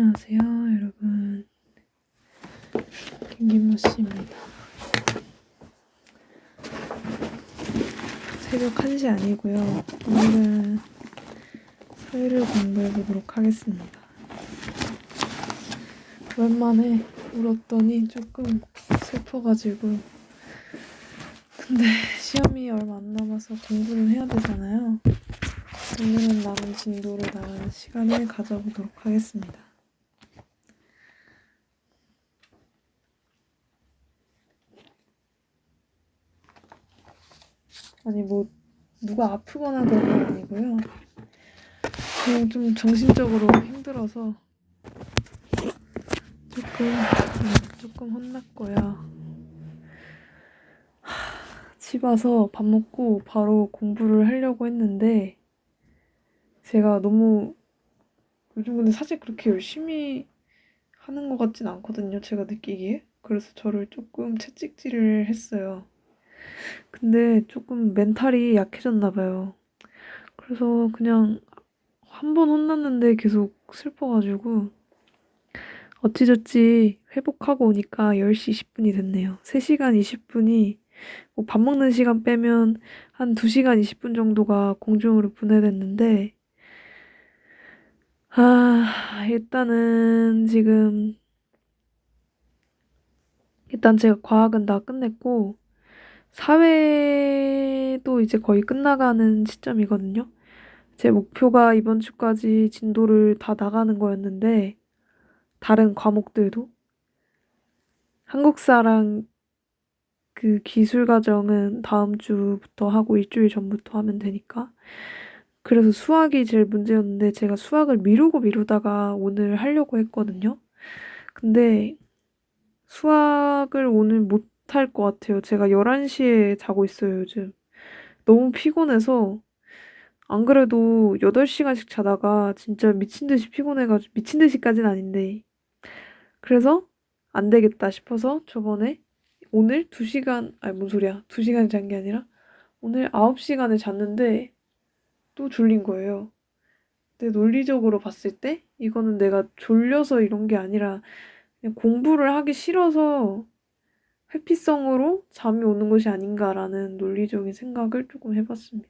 안녕하세요, 여러분. 김김모씨입니다. 새벽 1시 아니고요. 오늘은 서예를 공부해보도록 하겠습니다. 오랜만에 울었더니 조금 슬퍼가지고, 근데 시험이 얼마 안 남아서 공부를 해야 되잖아요. 오늘은 남은 진도를 나가는 시간을 가져보도록 하겠습니다. 아니 누가 아프거나 그런 건 아니고요. 그냥 좀 정신적으로 힘들어서 조금 혼났고요. 집 와서 밥 먹고 바로 공부를 하려고 했는데 제가 너무 요즘 근데 사실 그렇게 열심히 하는 것 같진 않거든요. 제가 느끼기에. 그래서 저를 조금 채찍질을 했어요. 근데 조금 멘탈이 약해졌나 봐요. 그래서 그냥 한 번 혼났는데 계속 슬퍼가지고 어찌저찌 회복하고 오니까 10시 20분이 됐네요. 3시간 20분이 뭐 밥 먹는 시간 빼면 한 2시간 20분 정도가 공중으로 분해됐는데 일단 제가 과학은 다 끝냈고 사회도 이제 거의 끝나가는 시점이거든요. 제 목표가 이번 주까지 진도를 다 나가는 거였는데 다른 과목들도 한국사랑 그 기술 과정은 다음 주부터 하고 일주일 전부터 하면 되니까. 그래서 수학이 제일 문제였는데 제가 수학을 미루다가 오늘 하려고 했거든요. 근데 수학을 오늘 못 할 것 같아요. 제가 11시에 자고 있어요, 요즘. 너무 피곤해서 안 그래도 8시간씩 자다가 진짜 미친 듯이 피곤해가지고 미친 듯이까지는 아닌데 그래서 안 되겠다 싶어서 저번에 오늘 2시간 아니 뭔 소리야 2시간 잔 게 아니라 오늘 9시간을 잤는데 또 졸린 거예요. 근데 논리적으로 봤을 때 이거는 내가 졸려서 이런 게 아니라 그냥 공부를 하기 싫어서 회피성으로 잠이 오는 것이 아닌가라는 논리적인 생각을 조금 해봤습니다.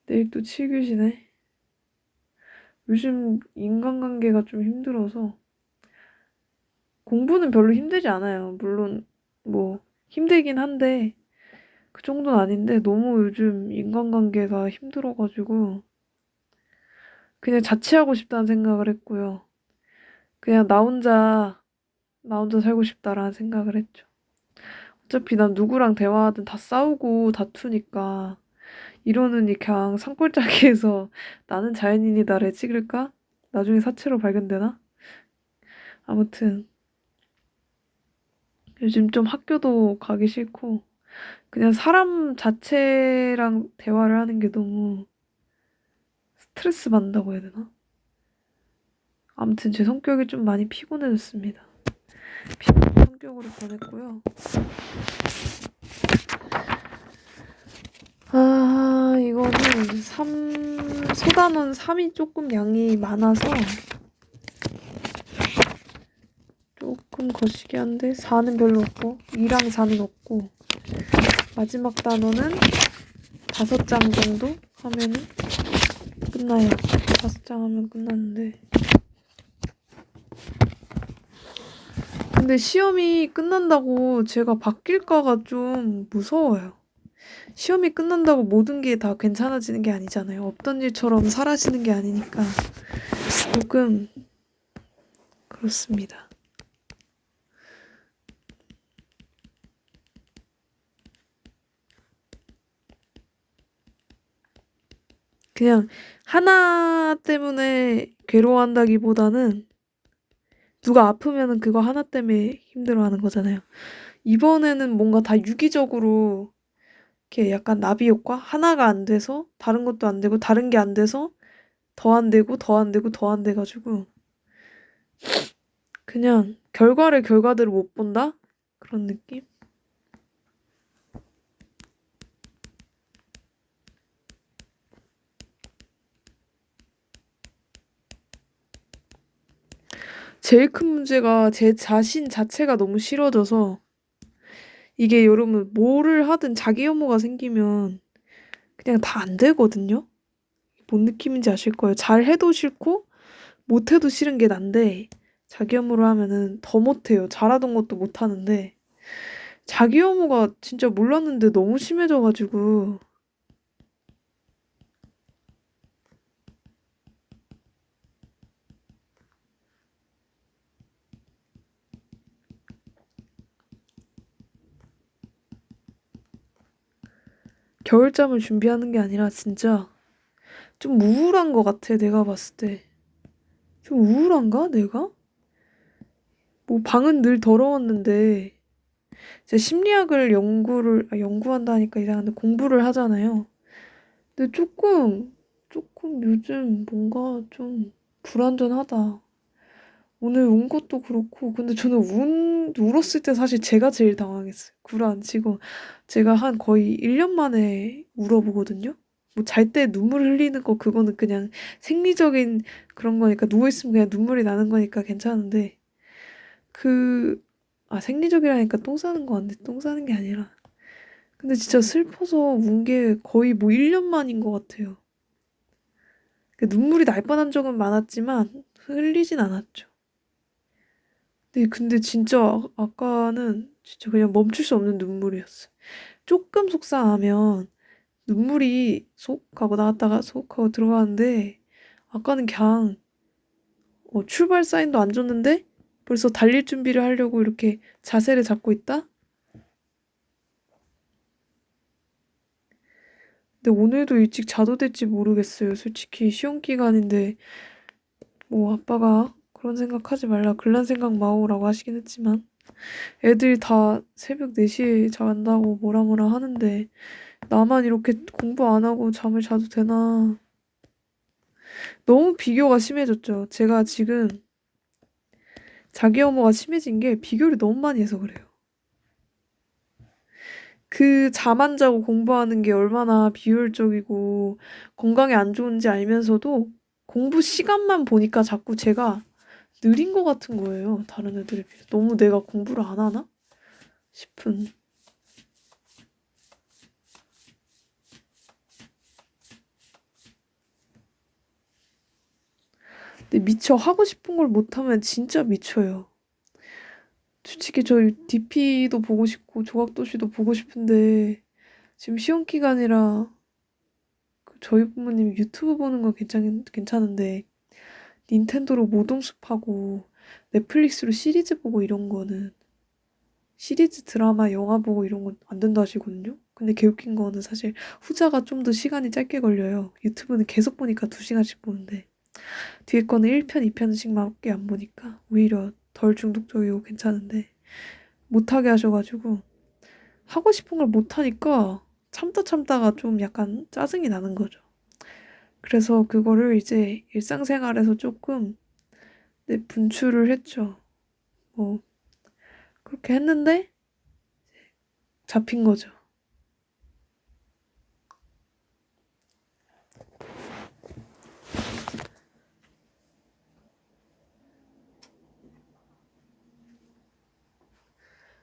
내일 또 7교시네. 요즘 인간관계가 좀 힘들어서 공부는 별로 힘들지 않아요. 물론 뭐 힘들긴 한데 그 정도는 아닌데 너무 요즘 인간관계가 힘들어가지고 그냥 자취하고 싶다는 생각을 했고요. 그냥 나 혼자 살고 싶다라는 생각을 했죠. 어차피 난 누구랑 대화하든 다 싸우고 다투니까 이러느니 그냥 산골짜기에서 나는 자연인이다래 찍을까? 나중에 사체로 발견되나? 아무튼 요즘 좀 학교도 가기 싫고 그냥 사람 자체랑 대화를 하는 게 너무 스트레스 받는다고 해야 되나? 아무튼 제 성격이 좀 많이 피곤해졌습니다. 피곤한 성격으로 변했고요. 이거는 소단원 3이 조금 양이 많아서 조금 거시기 한데 4는 별로 없고 2랑 4는 없고 마지막 단원은 5장 정도 하면은 끝나요. 5장 하면 끝나는데 근데 시험이 끝난다고 제가 바뀔까가 좀 무서워요. 시험이 끝난다고 모든 게 다 괜찮아지는 게 아니잖아요. 없던 일처럼 사라지는 게 아니니까 조금 그렇습니다. 그냥 하나 때문에 괴로워한다기보다는 누가 아프면은 그거 하나 때문에 힘들어하는 거잖아요. 이번에는 뭔가 다 유기적으로 이렇게 약간 나비 효과? 하나가 안 돼서 다른 것도 안 되고 다른 게 안 돼서 더 안 되고 더 안 되고 더 안 돼가지고 그냥 결과대로 못 본다? 그런 느낌? 제일 큰 문제가 제 자신 자체가 너무 싫어져서 이게 여러분 뭐를 하든 자기 혐오가 생기면 그냥 다 안 되거든요. 뭔 느낌인지 아실 거예요. 잘해도 싫고 못해도 싫은 게 난데 자기 혐오를 하면은 더 못해요. 잘하던 것도 못하는데 자기 혐오가 진짜 몰랐는데 너무 심해져가지고 겨울잠을 준비하는 게 아니라 진짜 좀 우울한 것 같아. 내가 봤을 때. 좀 우울한가 내가? 뭐 방은 늘 더러웠는데 제 심리학을 연구한다 하니까 이상한데 공부를 하잖아요. 근데 조금 요즘 뭔가 좀 불안전하다. 오늘 운 것도 그렇고, 근데 저는 울었을 때 사실 제가 제일 당황했어요. 구라안치고. 제가 한 거의 1년 만에 울어보거든요? 뭐 잘 때 눈물 흘리는 거, 그거는 그냥 생리적인 그런 거니까, 누워있으면 그냥 눈물이 나는 거니까 괜찮은데, 그, 생리적이라니까 똥 싸는 거 같네. 똥 싸는 게 아니라. 근데 진짜 슬퍼서 운 게 거의 뭐 1년 만인 것 같아요. 눈물이 날 뻔한 적은 많았지만, 흘리진 않았죠. 네, 근데 진짜 아까는 진짜 그냥 멈출 수 없는 눈물이었어요. 조금 속상하면 눈물이 속 하고 나왔다가 속 하고 들어가는데 아까는 그냥 출발 사인도 안 줬는데 벌써 달릴 준비를 하려고 이렇게 자세를 잡고 있다? 근데 오늘도 일찍 자도 될지 모르겠어요. 솔직히 시험 기간인데 뭐 아빠가 그런 생각하지 말라 글란 생각 마오라고 하시긴 했지만 애들 다 새벽 4시에 잔다고 뭐라 뭐라 하는데 나만 이렇게 공부 안 하고 잠을 자도 되나. 너무 비교가 심해졌죠. 제가 지금 자기 혐오가 심해진 게 비교를 너무 많이 해서 그래요. 그 잠 안 자고 공부하는 게 얼마나 비효율적이고 건강에 안 좋은지 알면서도 공부 시간만 보니까 자꾸 제가 느린 것 같은 거예요. 다른 애들에 비해. 너무 내가 공부를 안 하나? 싶은. 근데 미처 하고 싶은 걸 못하면 진짜 미쳐요. 솔직히 저희 DP도 보고 싶고 조각도시도 보고 싶은데 지금 시험 기간이라 저희 부모님 유튜브 보는 건 괜찮은데 닌텐도로 모동숲하고 넷플릭스로 시리즈 보고 이런 거는 시리즈 드라마 영화 보고 이런 건 안 된다 하시거든요. 근데 개웃긴 거는 사실 후자가 좀 더 시간이 짧게 걸려요. 유튜브는 계속 보니까 2시간씩 보는데 뒤에 거는 1편, 2편씩밖에 안 보니까 오히려 덜 중독적이고 괜찮은데 못하게 하셔가지고 하고 싶은 걸 못하니까 참다가 좀 약간 짜증이 나는 거죠. 그래서 그거를 이제 일상생활에서 조금 분출을 했죠. 뭐 그렇게 했는데 잡힌 거죠.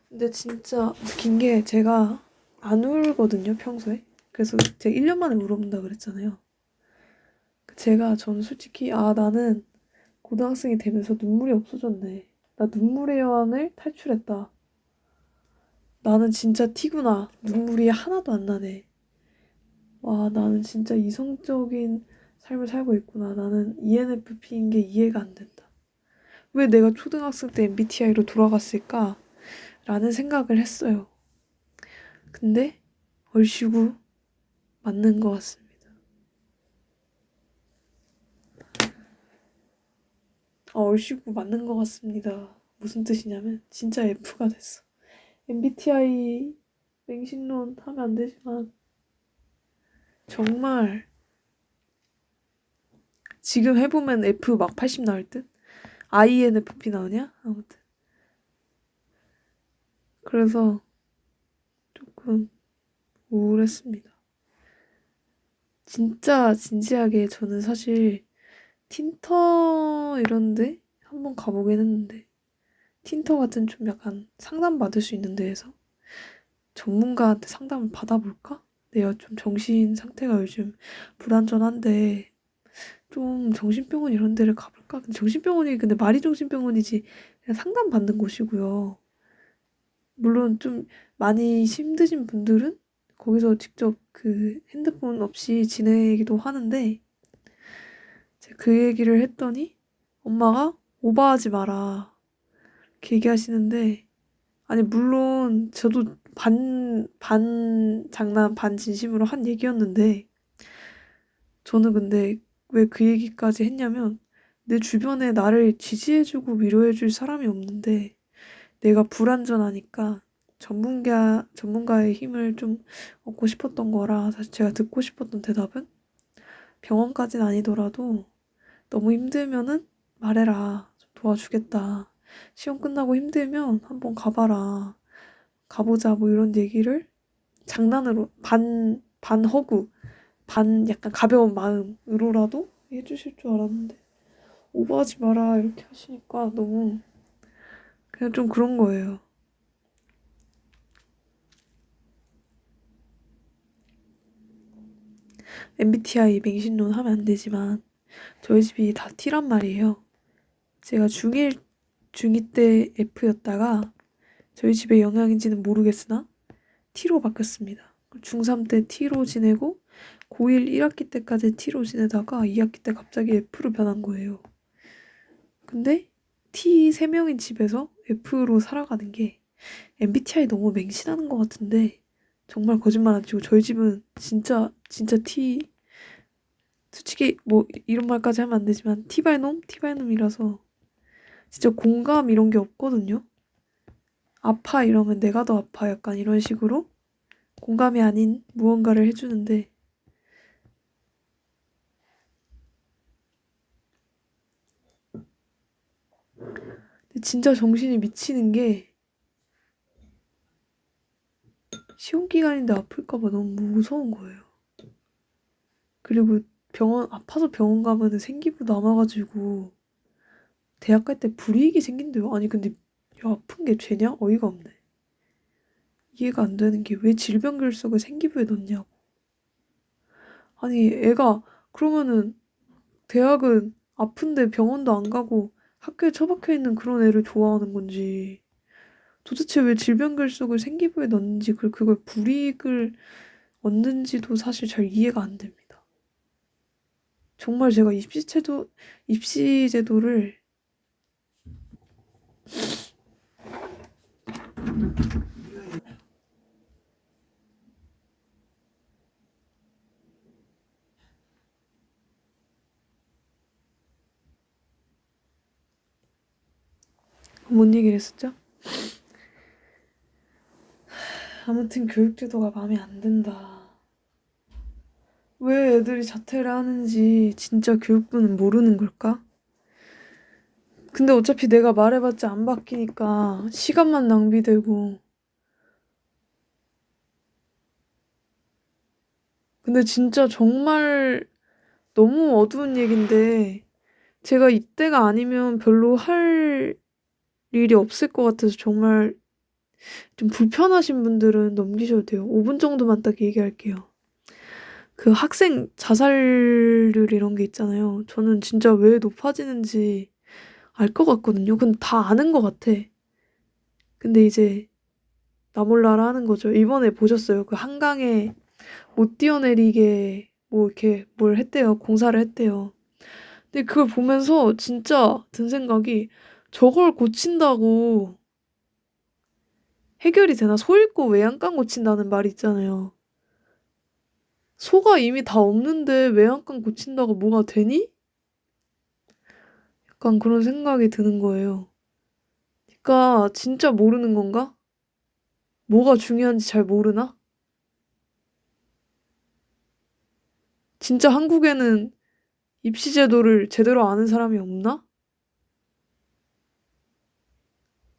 근데 진짜 웃긴 게 제가 안 울거든요, 평소에. 그래서 제가 1년 만에 울어본다 그랬잖아요. 저는 솔직히 나는 고등학생이 되면서 눈물이 없어졌네. 나 눈물의 여왕을 탈출했다. 나는 진짜 티구나. 눈물이 하나도 안 나네. 와, 나는 진짜 이성적인 삶을 살고 있구나. 나는 ENFP인 게 이해가 안 된다. 왜 내가 초등학생 때 MBTI로 돌아갔을까? 라는 생각을 했어요. 근데 얼씨구 맞는 것 같습니다. 얼씨구 맞는 것 같습니다. 무슨 뜻이냐면 진짜 F가 됐어. MBTI 맹신론 하면 안 되지만 정말 지금 해보면 F 막 80 나올 듯? INFP 나오냐? 아무튼 그래서 조금 우울했습니다. 진짜 진지하게 저는 사실 틴터 이런데 한번 가보긴 했는데 틴터 같은 좀 약간 상담받을 수 있는 데에서 전문가한테 상담을 받아볼까? 내가 좀 정신 상태가 요즘 불안전한데 좀 정신병원 이런 데를 가볼까? 근데 정신병원이 근데 말이 정신병원이지 그냥 상담받는 곳이고요. 물론 좀 많이 힘드신 분들은 거기서 직접 그 핸드폰 없이 지내기도 하는데 제가 그 얘기를 했더니 엄마가 오버하지 마라 이렇게 얘기하시는데 아니 물론 저도 반 장난 반 진심으로 한 얘기였는데 저는 근데 왜 그 얘기까지 했냐면 내 주변에 나를 지지해주고 위로해줄 사람이 없는데 내가 불안전하니까 전문가의 힘을 좀 얻고 싶었던 거라 사실 제가 듣고 싶었던 대답은 병원까지는 아니더라도 너무 힘들면은 말해라. 좀 도와주겠다. 시험 끝나고 힘들면 한번 가봐라. 가보자. 뭐 이런 얘기를 장난으로 반 허구, 반 약간 가벼운 마음으로라도 해주실 줄 알았는데 오버하지 마라 이렇게 하시니까 너무 그냥 좀 그런 거예요. MBTI 맹신론 하면 안 되지만 저희 집이 다 T란 말이에요. 제가 중2 때 F였다가 저희 집의 영향인지는 모르겠으나 T로 바뀌었습니다. 중3 때 T로 지내고 고1 1학기 때까지 T로 지내다가 2학기 때 갑자기 F로 변한 거예요. 근데 T 3명인 집에서 F로 살아가는 게 MBTI 너무 맹신하는 것 같은데 정말 거짓말 안 치고 저희 집은 진짜 T 솔직히 뭐 이런 말까지 하면 안 되지만 T발놈이라서 진짜 공감 이런 게 없거든요. 아파 이러면 내가 더 아파 약간 이런 식으로 공감이 아닌 무언가를 해주는데 진짜 정신이 미치는 게 시험 기간인데 아플까 봐 너무 무서운 거예요. 그리고 아파서 병원 가면은 생기부 남아가지고 대학 갈 때 불이익이 생긴대요. 아니 근데 야, 아픈 게 죄냐? 어이가 없네. 이해가 안 되는 게 왜 질병 결석을 생기부에 넣냐고. 아니 애가 그러면은 대학은 아픈데 병원도 안 가고 학교에 처박혀 있는 그런 애를 좋아하는 건지 도대체 왜 질병 결석을 생기부에 넣는지 그걸 불이익을 얻는지도 사실 잘 이해가 안 됩니다. 정말 제가 입시 제도를 뭔 얘기를 했었죠? 아무튼 교육 제도가 마음에 안 든다. 왜 애들이 자퇴를 하는지 진짜 교육부는 모르는 걸까? 근데 어차피 내가 말해봤자 안 바뀌니까 시간만 낭비되고. 근데 진짜 정말 너무 어두운 얘긴데 제가 이때가 아니면 별로 할 일이 없을 것 같아서 정말 좀 불편하신 분들은 넘기셔도 돼요. 5분 정도만 딱 얘기할게요. 그 학생 자살률 이런 게 있잖아요. 저는 진짜 왜 높아지는지 알 것 같거든요. 근데 다 아는 것 같아. 근데 이제 나 몰라라 하는 거죠. 이번에 보셨어요? 그 한강에 못 뛰어내리게 뭐 이렇게 뭘 했대요. 공사를 했대요. 근데 그걸 보면서 진짜 든 생각이 저걸 고친다고 해결이 되나? 소 잃고 외양간 고친다는 말이 있잖아요. 소가 이미 다 없는데 외양간 고친다고 뭐가 되니? 약간 그런 생각이 드는 거예요. 그러니까 진짜 모르는 건가? 뭐가 중요한지 잘 모르나? 진짜 한국에는 입시 제도를 제대로 아는 사람이 없나?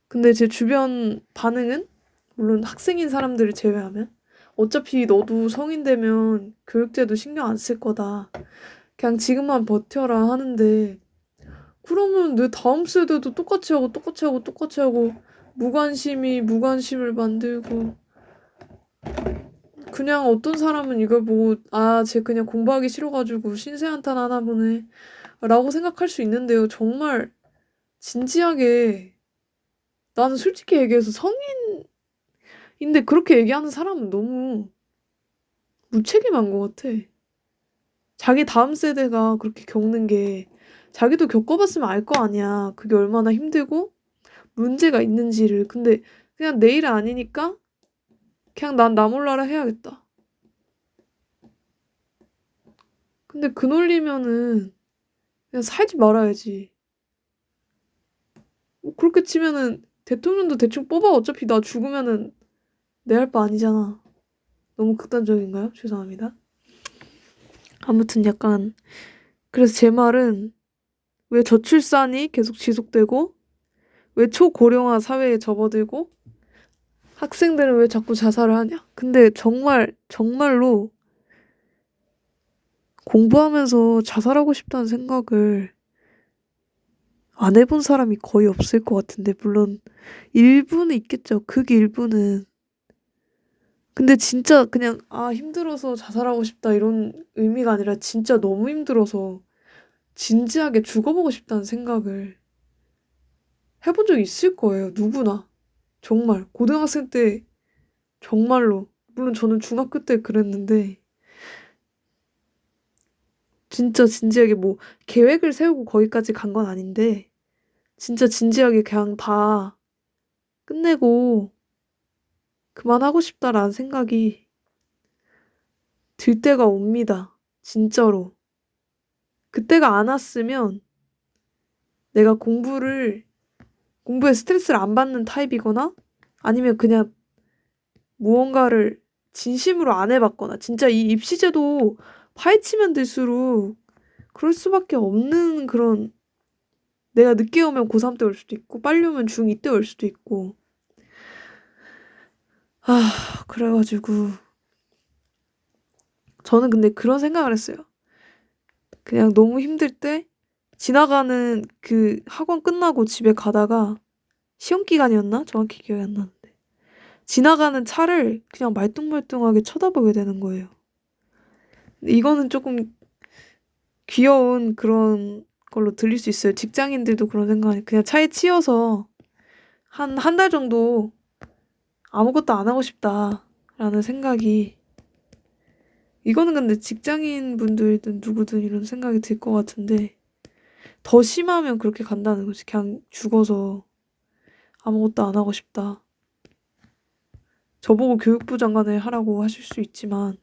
근데 제 주변 반응은 물론 학생인 사람들을 제외하면 어차피 너도 성인 되면 교육제도 신경 안 쓸 거다. 그냥 지금만 버텨라 하는데 그러면 내 다음 세대도 똑같이 하고 똑같이 하고 똑같이 하고 무관심이 무관심을 만들고 그냥 어떤 사람은 이걸 보고 쟤 그냥 공부하기 싫어가지고 신세 한탄 하나 보네 라고 생각할 수 있는데요. 정말 진지하게 나는 솔직히 얘기해서 성인인데 그렇게 얘기하는 사람은 너무 무책임한 것 같아. 자기 다음 세대가 그렇게 겪는 게 자기도 겪어봤으면 알 거 아니야. 그게 얼마나 힘들고 문제가 있는지를. 근데 그냥 내 일 아니니까 그냥 난 나 몰라라 해야겠다. 근데 그 논리면은 그냥 살지 말아야지. 뭐 그렇게 치면은 대통령도 대충 뽑아. 어차피 나 죽으면은 내 할 바 아니잖아. 너무 극단적인가요? 죄송합니다. 아무튼 약간 그래서 제 말은 왜 저출산이 계속 지속되고 왜 초고령화 사회에 접어들고 학생들은 왜 자꾸 자살을 하냐? 근데 정말로 공부하면서 자살하고 싶다는 생각을 안 해본 사람이 거의 없을 것 같은데, 물론 일부는 있겠죠. 극 일부는. 근데 진짜 그냥 힘들어서 자살하고 싶다 이런 의미가 아니라 진짜 너무 힘들어서 진지하게 죽어보고 싶다는 생각을 해본 적이 있을 거예요. 누구나. 정말 고등학생 때 정말로, 물론 저는 중학교 때 그랬는데 진짜 진지하게 뭐 계획을 세우고 거기까지 간 건 아닌데 진짜 진지하게 그냥 다 끝내고 그만하고 싶다라는 생각이 들 때가 옵니다. 진짜로. 그때가 안 왔으면 내가 공부에 스트레스를 안 받는 타입이거나 아니면 그냥 무언가를 진심으로 안 해봤거나 진짜 이 입시제도 파헤치면 될수록 그럴 수밖에 없는 그런, 내가 늦게 오면 고3 때 올 수도 있고 빨리 오면 중2 때 올 수도 있고 그래가지고 저는 근데 그런 생각을 했어요. 그냥 너무 힘들 때 지나가는 그 학원 끝나고 집에 가다가 시험 기간이었나? 정확히 기억이 안 나는데 지나가는 차를 그냥 말똥말똥하게 쳐다보게 되는 거예요. 근데 이거는 조금 귀여운 그런 걸로 들릴 수 있어요. 직장인들도 그런 생각이 그냥 차에 치여서 한 달 정도 아무것도 안 하고 싶다라는 생각이, 이거는 근데 직장인 분들든 누구든 이런 생각이 들 것 같은데 더 심하면 그렇게 간다는 거지. 그냥 죽어서 아무것도 안 하고 싶다. 저보고 교육부 장관을 하라고 하실 수 있지만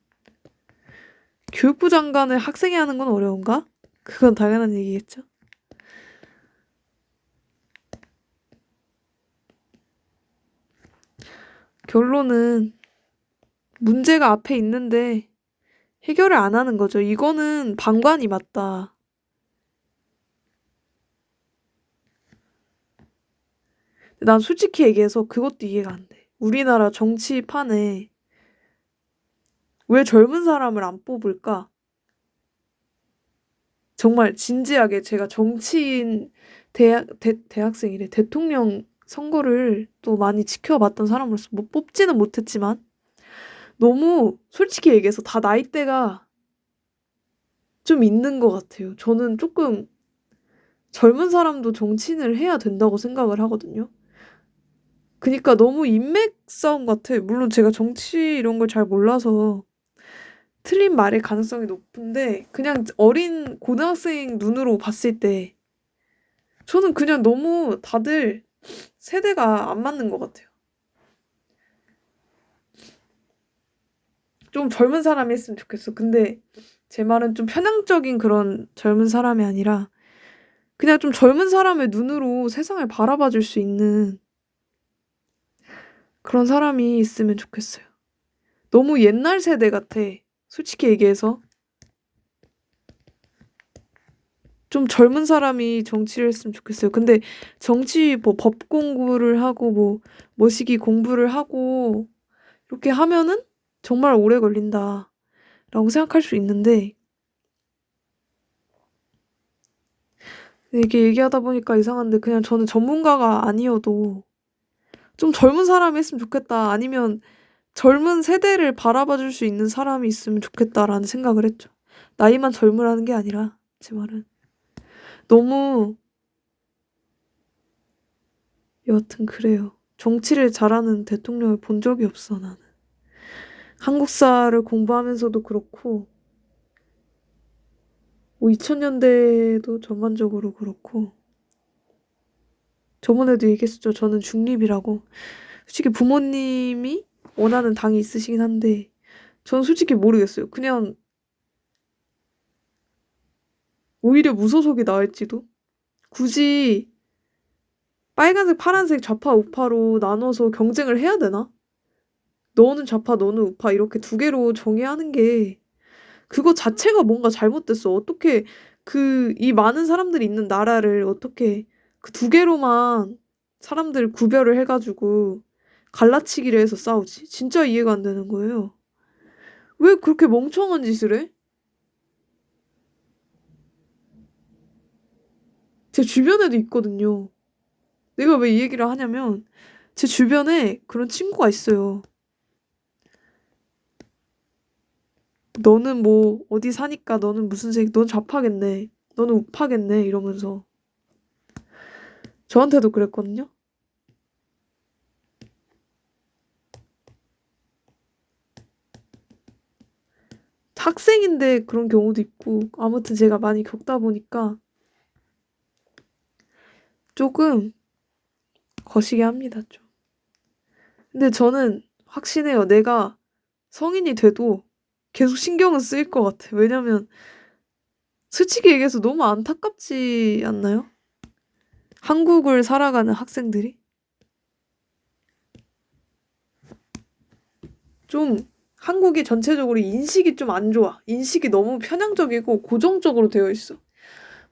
교육부 장관을 학생이 하는 건 어려운가? 그건 당연한 얘기겠죠. 결론은 문제가 앞에 있는데 해결을 안 하는 거죠. 이거는 방관이 맞다. 난 솔직히 얘기해서 그것도 이해가 안 돼. 우리나라 정치판에 왜 젊은 사람을 안 뽑을까? 정말 진지하게 제가 정치인 대학생이래. 대통령 선거를 또 많이 지켜봤던 사람으로서 뭐 뽑지는 못했지만 너무 솔직히 얘기해서 다 나이대가 좀 있는 것 같아요. 저는 조금 젊은 사람도 정치인을 해야 된다고 생각을 하거든요. 그니까 너무 인맥 싸움 같아. 물론 제가 정치 이런 걸 잘 몰라서 틀린 말일 가능성이 높은데 그냥 어린 고등학생 눈으로 봤을 때 저는 그냥 너무 다들 세대가 안 맞는 것 같아요. 좀 젊은 사람이 했으면 좋겠어. 근데 제 말은 좀 편향적인 그런 젊은 사람이 아니라 그냥 좀 젊은 사람의 눈으로 세상을 바라봐 줄 수 있는 그런 사람이 있으면 좋겠어요. 너무 옛날 세대 같아. 솔직히 얘기해서. 좀 젊은 사람이 정치를 했으면 좋겠어요. 근데 정치 뭐 법 공부를 하고 뭐 뭐시기 공부를 하고 이렇게 하면은 정말 오래 걸린다라고 생각할 수 있는데 이게 얘기하다 보니까 이상한데 그냥 저는 전문가가 아니어도 좀 젊은 사람이 했으면 좋겠다. 아니면 젊은 세대를 바라봐 줄 수 있는 사람이 있으면 좋겠다라는 생각을 했죠. 나이만 젊으라는 게 아니라 제 말은. 너무 여하튼 그래요. 정치를 잘하는 대통령을 본 적이 없어 나는. 한국사를 공부하면서도 그렇고 뭐 2000년대도 전반적으로 그렇고 저번에도 얘기했었죠. 저는 중립이라고. 솔직히 부모님이 원하는 당이 있으시긴 한데 전 솔직히 모르겠어요. 그냥 오히려 무소속이 나을지도. 굳이 빨간색, 파란색, 좌파, 우파로 나눠서 경쟁을 해야 되나? 너는 좌파, 너는 우파 이렇게 두 개로 정해야 하는 게 그거 자체가 뭔가 잘못됐어. 어떻게 이 많은 사람들이 있는 나라를 어떻게 그 두 개로만 사람들 구별을 해가지고 갈라치기를 해서 싸우지? 진짜 이해가 안 되는 거예요. 왜 그렇게 멍청한 짓을 해? 제 주변에도 있거든요. 내가 왜 이 얘기를 하냐면 제 주변에 그런 친구가 있어요. 너는 뭐 어디 사니까 너는 무슨 색, 넌 좌파겠네. 너는 우파겠네. 이러면서 저한테도 그랬거든요. 학생인데 그런 경우도 있고 아무튼 제가 많이 겪다 보니까 조금 거시기 합니다, 좀. 근데 저는 확신해요. 내가 성인이 돼도 계속 신경은 쓰일 것 같아. 왜냐면 솔직히 얘기해서 너무 안타깝지 않나요? 한국을 살아가는 학생들이 좀 한국이 전체적으로 인식이 좀 안 좋아. 인식이 너무 편향적이고 고정적으로 되어 있어.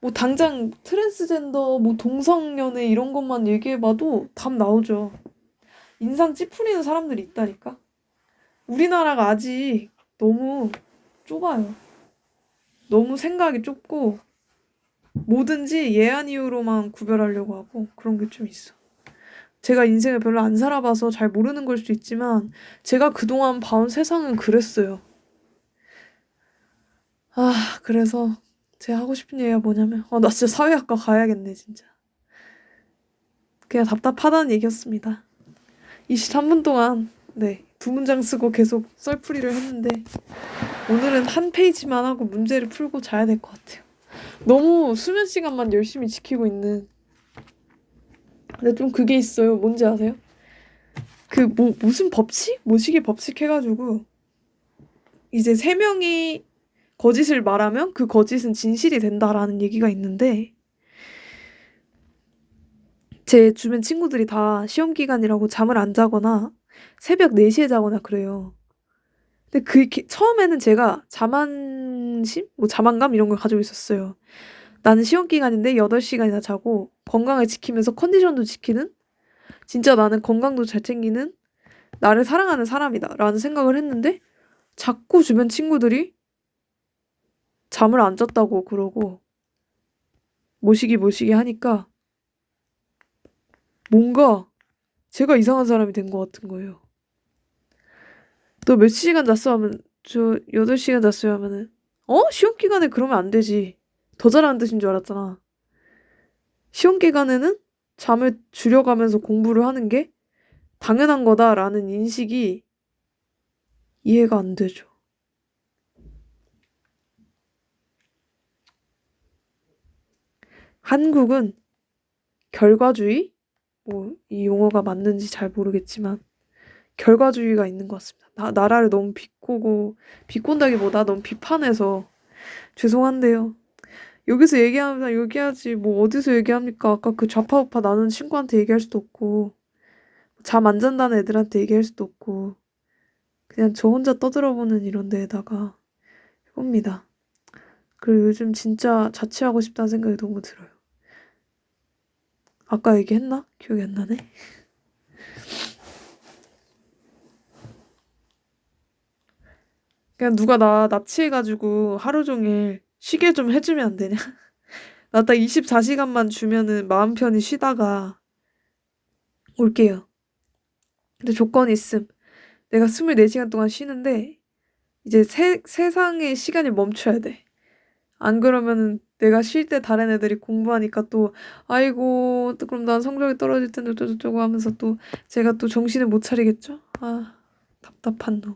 뭐 당장 트랜스젠더, 뭐 동성연애 이런 것만 얘기해봐도 답 나오죠. 인상 찌푸리는 사람들이 있다니까. 우리나라가 아직 너무 좁아요. 너무 생각이 좁고 뭐든지 예 아니요로만 구별하려고 하고 그런 게 좀 있어. 제가 인생을 별로 안 살아봐서 잘 모르는 걸 수도 있지만 제가 그동안 봐온 세상은 그랬어요. 그래서 제가 하고 싶은 얘기가 뭐냐면 나 진짜 사회학과 가야겠네 진짜. 그냥 답답하다는 얘기였습니다. 23분 동안 네, 두 문장 쓰고 계속 썰풀이를 했는데 오늘은 한 페이지만 하고 문제를 풀고 자야 될 것 같아요. 너무 수면 시간만 열심히 지키고 있는. 근데 좀 그게 있어요. 뭔지 아세요? 무슨 법칙? 뭐시기 법칙 해가지고 이제 3명이 거짓을 말하면 그 거짓은 진실이 된다라는 얘기가 있는데 제 주변 친구들이 다 시험 기간이라고 잠을 안 자거나 새벽 4시에 자거나 그래요. 근데 처음에는 제가 자만심? 뭐 자만감 이런 걸 가지고 있었어요. 나는 시험 기간인데 8시간이나 자고 건강을 지키면서 컨디션도 지키는 진짜 나는 건강도 잘 챙기는 나를 사랑하는 사람이다 라는 생각을 했는데 자꾸 주변 친구들이 잠을 안 잤다고 그러고 모시기 하니까 뭔가 제가 이상한 사람이 된 것 같은 거예요. 너 몇 시간 잤어? 하면 저 8시간 잤어요 하면은 시험 기간에 그러면 안 되지. 더 잘하는 뜻인 줄 알았잖아. 시험 기간에는 잠을 줄여가면서 공부를 하는 게 당연한 거다라는 인식이 이해가 안 되죠. 한국은 결과주의? 뭐, 이 용어가 맞는지 잘 모르겠지만, 결과주의가 있는 것 같습니다. 나라를 너무 비꼰다기보다 너무 비판해서 죄송한데요. 여기서 얘기하면 얘기하지, 뭐, 어디서 얘기합니까? 아까 그 좌파우파 나눈 친구한테 얘기할 수도 없고, 잠 안 잔다는 애들한테 얘기할 수도 없고, 그냥 저 혼자 떠들어보는 이런 데에다가 해봅니다. 그리고 요즘 진짜 자취하고 싶다는 생각이 너무 들어요. 아까 얘기했나? 기억이 안 나네. 그냥 누가 나 납치해가지고 하루 종일 쉬게 좀 해주면 안 되냐? 나 딱 24시간만 주면은 마음 편히 쉬다가 올게요. 근데 조건이 있음. 내가 24시간 동안 쉬는데 이제 세상의 시간이 멈춰야 돼. 안 그러면은 내가 쉴 때 다른 애들이 공부하니까 또 아이고 또 그럼 난 성적이 떨어질 텐데 어쩌고저쩌고 하면서 또 제가 또 정신을 못 차리겠죠? 아, 답답한 놈.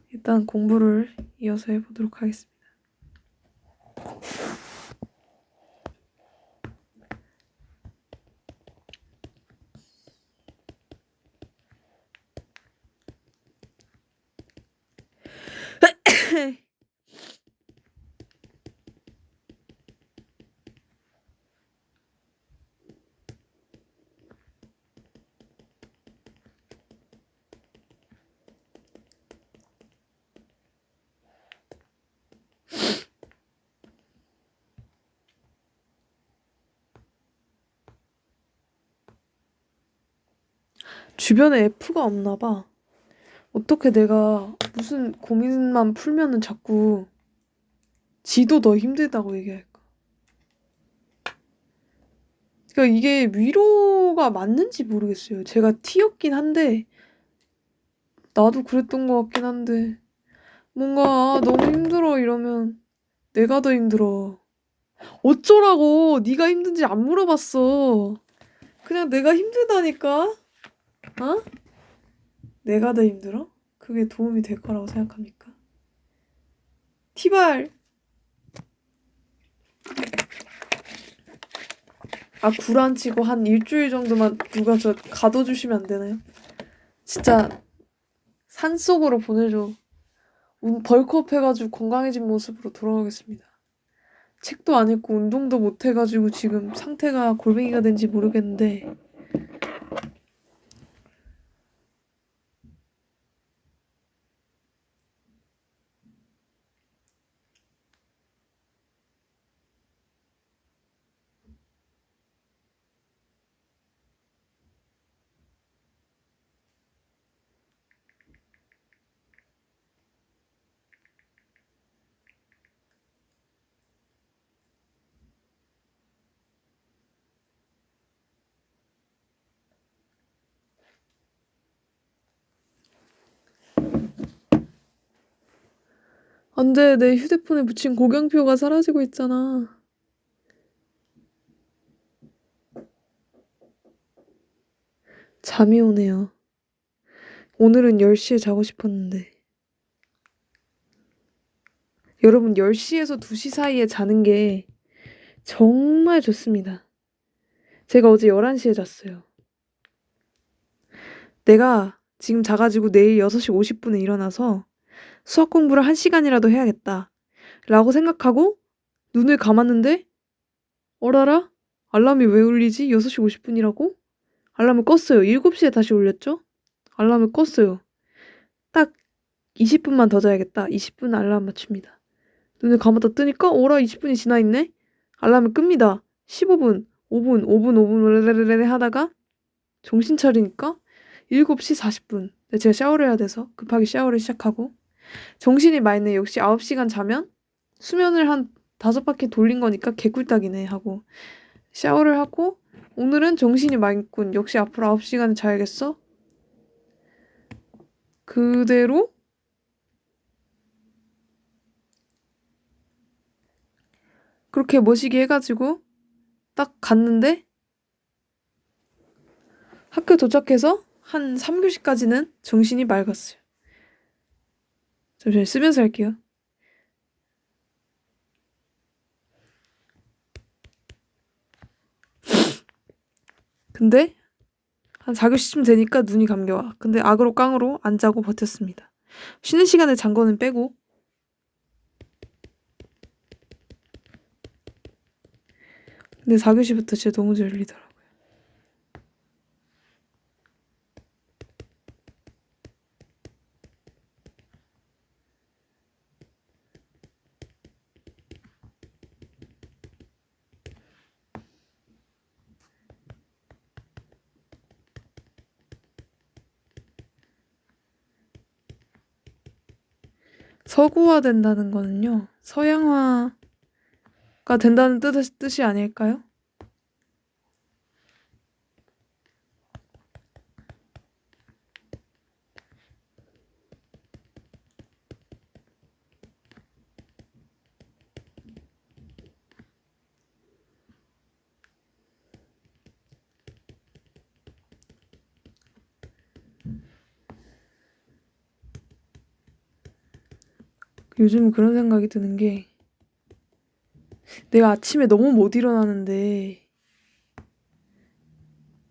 일단 공부를 이어서 해보도록 하겠습니다. 주변에 F가 없나 봐. 어떻게 내가 무슨 고민만 풀면은 자꾸 지도 더 힘들다고 얘기할까? 그러니까 이게 위로가 맞는지 모르겠어요. 제가 T였긴 한데 나도 그랬던 것 같긴 한데 뭔가 너무 힘들어 이러면 내가 더 힘들어. 어쩌라고 네가 힘든지 안 물어봤어. 그냥 내가 힘들다니까. 어? 내가 더 힘들어? 그게 도움이 될 거라고 생각합니까? 티발. 아, 구란치고 한 일주일 정도만 누가 저 가둬주시면 안 되나요? 진짜 산속으로 보내줘. 벌크업 해가지고 건강해진 모습으로 돌아오겠습니다. 책도 안 읽고 운동도 못 해가지고 지금 상태가 골뱅이가 된지 모르겠는데 안 돼. 내 휴대폰에 붙인 고경표가 사라지고 있잖아. 잠이 오네요. 오늘은 10시에 자고 싶었는데. 여러분 10시에서 2시 사이에 자는 게 정말 좋습니다. 제가 어제 11시에 잤어요. 내가 지금 자가지고 내일 6시 50분에 일어나서 수학 공부를 1시간이라도 해야겠다. 라고 생각하고 눈을 감았는데 어라라? 알람이 왜 울리지? 6시 50분이라고? 알람을 껐어요. 7시에 다시 울렸죠? 알람을 껐어요. 딱 20분만 더 자야겠다. 20분 알람 맞춥니다. 눈을 감았다 뜨니까 어라 20분이 지나 있네? 알람을 끕니다. 15분, 5분, 5분, 5분 레레레레 하다가 정신 차리니까 7시 40분. 제가 샤워를 해야 돼서 급하게 샤워를 시작하고 정신이 맑네. 역시 9시간 자면 수면을 한 5바퀴 돌린 거니까 개꿀딱이네 하고 샤워를 하고 오늘은 정신이 맑군. 역시 앞으로 9시간은 자야겠어? 그대로 그렇게 멋이게 해가지고 딱 갔는데 학교 도착해서 한 3교시까지는 정신이 맑았어요. 잠시만요. 쓰면서 할게요. 근데 한 4교시쯤 되니까 눈이 감겨와. 근데 악으로 깡으로 안 자고 버텼습니다. 쉬는 시간에 잔 거는 빼고 근데 4교시부터 진짜 너무 졸리더라고요. 서구화 된다는 거는요. 서양화 된다는 뜻이 아닐까요? 요즘 그런 생각이 드는 게 내가 아침에 너무 못 일어나는데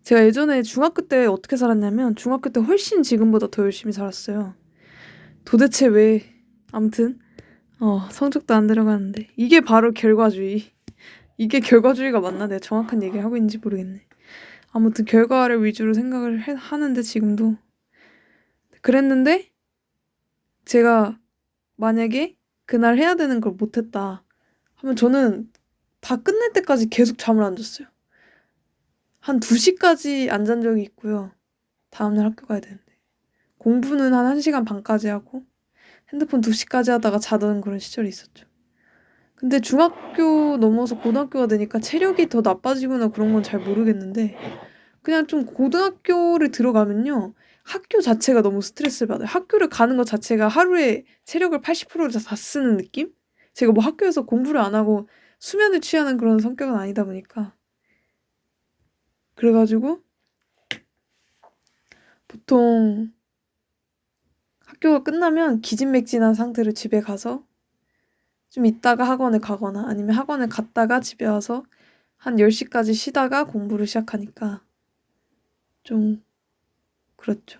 제가 예전에 중학교 때 어떻게 살았냐면 중학교 때 훨씬 지금보다 더 열심히 살았어요. 도대체 왜 아무튼 성적도 안 들어가는데 이게 바로 결과주의. 이게 결과주의가 맞나? 내가 정확한 얘기를 하고 있는지 모르겠네. 아무튼 결과를 위주로 생각을 하는데 지금도 그랬는데 제가 만약에 그날 해야 되는 걸 못했다 하면 저는 다 끝낼 때까지 계속 잠을 안 잤어요. 한 2시까지 안 잔 적이 있고요. 다음날 학교 가야 되는데. 공부는 한 1시간 반까지 하고 핸드폰 2시까지 하다가 자던 그런 시절이 있었죠. 근데 중학교 넘어서 고등학교가 되니까 체력이 더 나빠지거나 그런 건 잘 모르겠는데 그냥 좀 고등학교를 들어가면요. 학교 자체가 너무 스트레스를 받아요. 학교를 가는 것 자체가 하루에 체력을 80%를 다 쓰는 느낌? 제가 뭐 학교에서 공부를 안 하고 수면을 취하는 그런 성격은 아니다 보니까. 그래가지고 보통 학교가 끝나면 기진맥진한 상태로 집에 가서 좀 있다가 학원에 가거나 아니면 학원에 갔다가 집에 와서 한 10시까지 쉬다가 공부를 시작하니까 좀 그렇죠.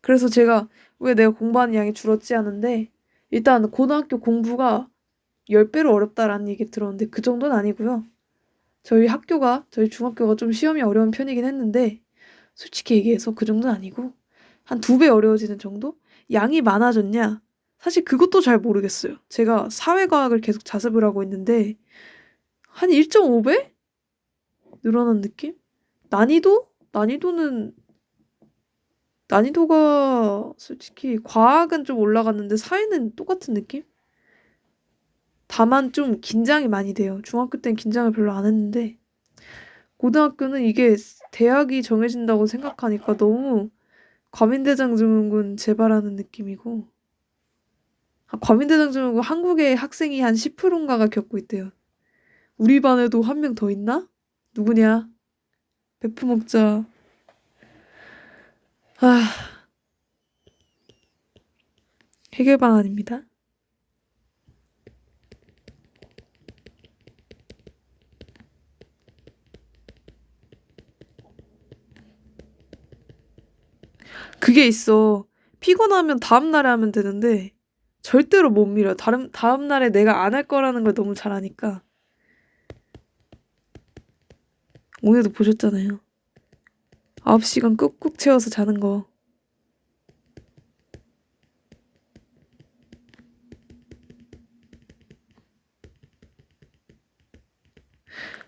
그래서 제가 왜 내가 공부하는 양이 줄었지 하는데 일단 고등학교 공부가 10배로 어렵다라는 얘기 들었는데 그 정도는 아니고요. 저희 중학교가 좀 시험이 어려운 편이긴 했는데 솔직히 얘기해서 그 정도는 아니고 한 2배 어려워지는 정도? 양이 많아졌냐? 사실 그것도 잘 모르겠어요. 제가 사회과학을 계속 자습을 하고 있는데 한 1.5배? 늘어난 느낌? 난이도는 난이도가 솔직히 과학은 좀 올라갔는데 사회는 똑같은 느낌? 다만 좀 긴장이 많이 돼요. 중학교 땐 긴장을 별로 안 했는데 고등학교는 이게 대학이 정해진다고 생각하니까 너무 과민대장 증후군 재발하는 느낌이고 과민대장 증후군 한국의 학생이 한 10%인가가 겪고 있대요. 우리 반에도 한 명 더 있나? 누구냐? 베프 먹자. 아, 해결 방안입니다. 그게 있어. 피곤하면 다음날에 하면 되는데 절대로 못 미뤄. 다음날에 내가 안 할 거라는 걸 너무 잘 아니까. 오늘도 보셨잖아요. 9시간 꾹꾹 채워서 자는 거.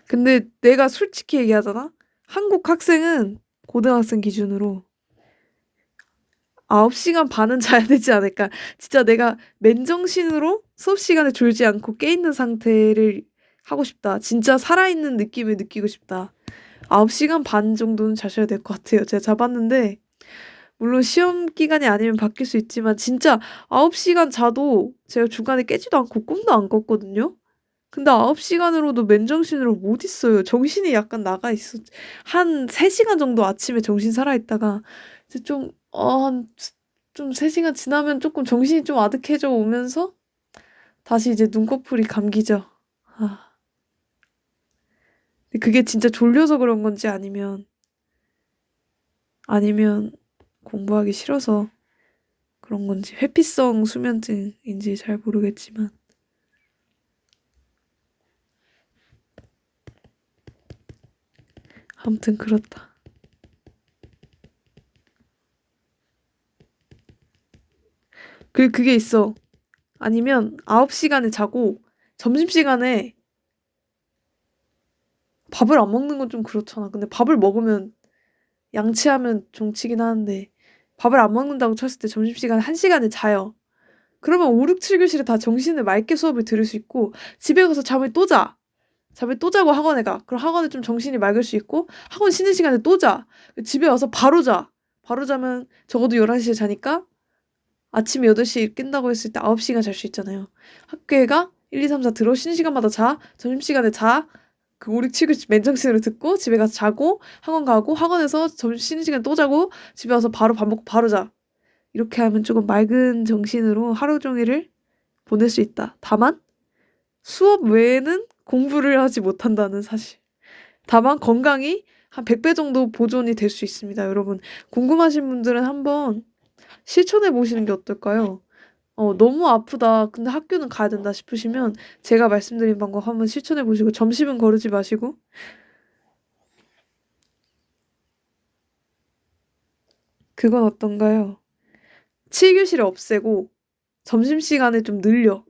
근데 내가 솔직히 얘기하잖아? 한국 학생은 고등학생 기준으로 9시간 반은 자야 되지 않을까. 진짜 내가 맨정신으로 수업 시간에 졸지 않고 깨 있는 상태를 하고 싶다. 진짜 살아있는 느낌을 느끼고 싶다. 9시간 반 정도는 자셔야 될 것 같아요. 제가 잡았는데, 물론 시험 기간이 아니면 바뀔 수 있지만, 진짜 9시간 자도 제가 중간에 깨지도 않고 꿈도 안 꿨거든요? 근데 9시간으로도 맨정신으로 못 있어요. 정신이 약간 나가 있어. 한 3시간 정도 아침에 정신 살아있다가, 이제 좀 3시간 지나면 조금 정신이 좀 아득해져 오면서, 다시 이제 눈꺼풀이 감기죠. 아, 근데 그게 진짜 졸려서 그런 건지 아니면 공부하기 싫어서 그런 건지, 회피성 수면증인지 잘 모르겠지만, 아무튼 그렇다. 그게 있어. 아니면 9시간에 자고 점심시간에 밥을 안 먹는 건 좀 그렇잖아. 근데 밥을 먹으면 양치하면 종치긴 하는데 밥을 안 먹는다고 쳤을 때 점심시간에 1시간을 자요. 그러면 5, 6, 7교시를 다 정신을 맑게 수업을 들을 수 있고 집에 가서 잠을 또 자. 잠을 또 자고 학원에 가. 그럼 학원에 좀 정신이 맑을 수 있고 학원 쉬는 시간에 또 자. 집에 와서 바로 자. 바로 자면 적어도 11시에 자니까 아침 8시에 깬다고 했을 때 9시간 잘 수 있잖아요. 학교에 가 1, 2, 3, 4 들어 쉬는 시간마다 자. 점심시간에 자. 그 5, 6, 7교시 맨정신으로 듣고 집에 가서 자고 학원 가고 학원에서 점심 쉬는 시간에 또 자고 집에 와서 바로 밥 먹고 바로 자. 이렇게 하면 조금 맑은 정신으로 하루 종일을 보낼 수 있다. 다만 수업 외에는 공부를 하지 못한다는 사실. 다만 건강이 한 100배 정도 보존이 될 수 있습니다. 여러분 궁금하신 분들은 한번 실천해 보시는 게 어떨까요? 너무 아프다. 근데 학교는 가야 된다 싶으시면 제가 말씀드린 방법 한번 실천해 보시고 점심은 거르지 마시고 그건 어떤가요? 7교시를 없애고 점심시간에 좀 늘려.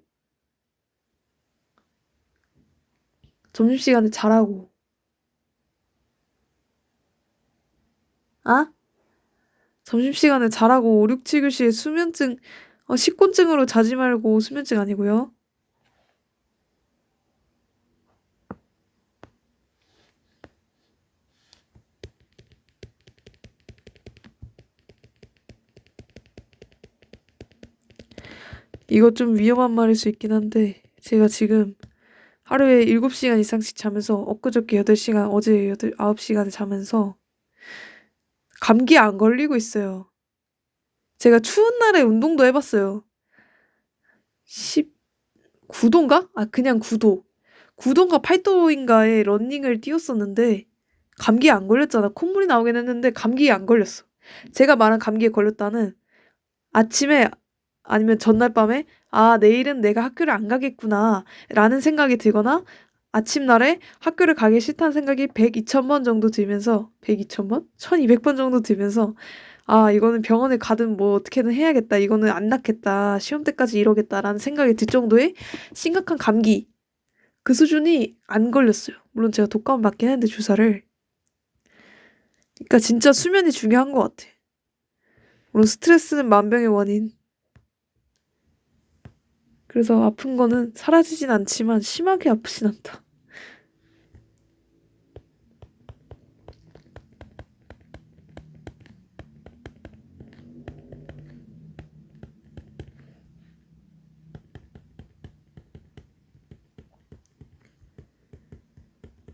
점심시간에 자라고. 아? 점심시간에 자라고 5, 6, 7교시에 수면증, 식곤증으로 자지 말고 수면증 아니고요. 이거 좀 위험한 말일 수 있긴 한데 제가 지금 하루에 7시간 이상씩 자면서 엊그저께 8시간, 어제 9시간을 자면서 감기에 안 걸리고 있어요. 제가 추운 날에 운동도 해봤어요. 19도인가? 그냥 9도. 9도인가 8도인가에 러닝을 뛰었었는데 감기에 안 걸렸잖아. 콧물이 나오긴 했는데 감기에 안 걸렸어. 제가 말한 감기에 걸렸다는 아침에 아니면 전날 밤에 내일은 내가 학교를 안 가겠구나 라는 생각이 들거나 아침날에 학교를 가기 싫다는 생각이 100, 2000번 정도 들면서 100, 2000번? 1200번 정도 들면서 이거는 병원에 가든 뭐 어떻게든 해야겠다. 이거는 안 낫겠다. 시험 때까지 이러겠다라는 생각이 들 정도의 심각한 감기. 그 수준이 안 걸렸어요. 물론 제가 독감 맞긴 했는데 주사를. 그러니까 진짜 수면이 중요한 것 같아. 물론 스트레스는 만병의 원인. 그래서 아픈 거는 사라지진 않지만 심하게 아프진 않다.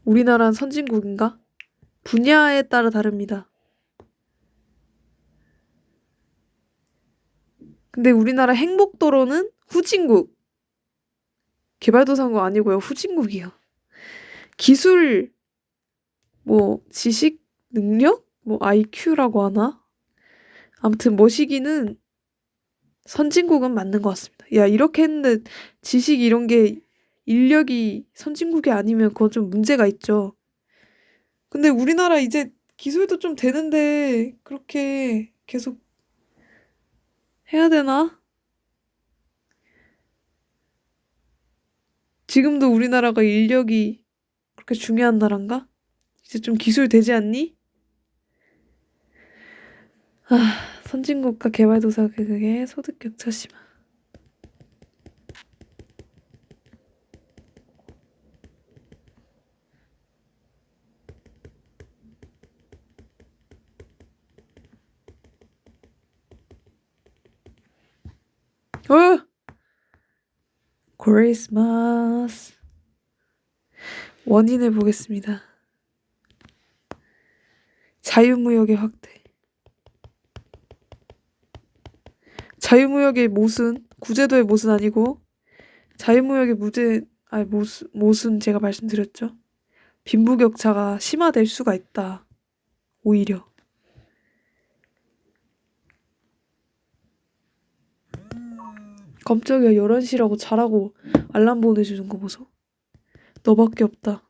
우리나라는 선진국인가? 분야에 따라 다릅니다. 근데 우리나라 행복도로는 후진국. 개발도상국 아니고요. 후진국이요. 기술, 지식, 능력? IQ라고 하나? 아무튼 머시기는 선진국은 맞는 것 같습니다. 야, 이렇게 했는데 지식 이런 게 인력이 선진국이 아니면 그건 좀 문제가 있죠. 근데 우리나라 이제 기술도 좀 되는데 그렇게 계속 해야 되나? 지금도 우리나라가 인력이 그렇게 중요한 나라인가? 이제 좀 기술 되지 않니? 선진국가 개발도상국의 소득 격차 심화. 어! 크리스마스. 원인을 보겠습니다. 자유무역의 확대. 자유무역의 모순, 구제도의 모순 아니고 자유무역의 모순 제가 말씀드렸죠. 빈부격차가 심화될 수가 있다. 오히려. 깜짝이야 11시라고 자라고 알람 보내주는 거 보소. 너밖에 없다.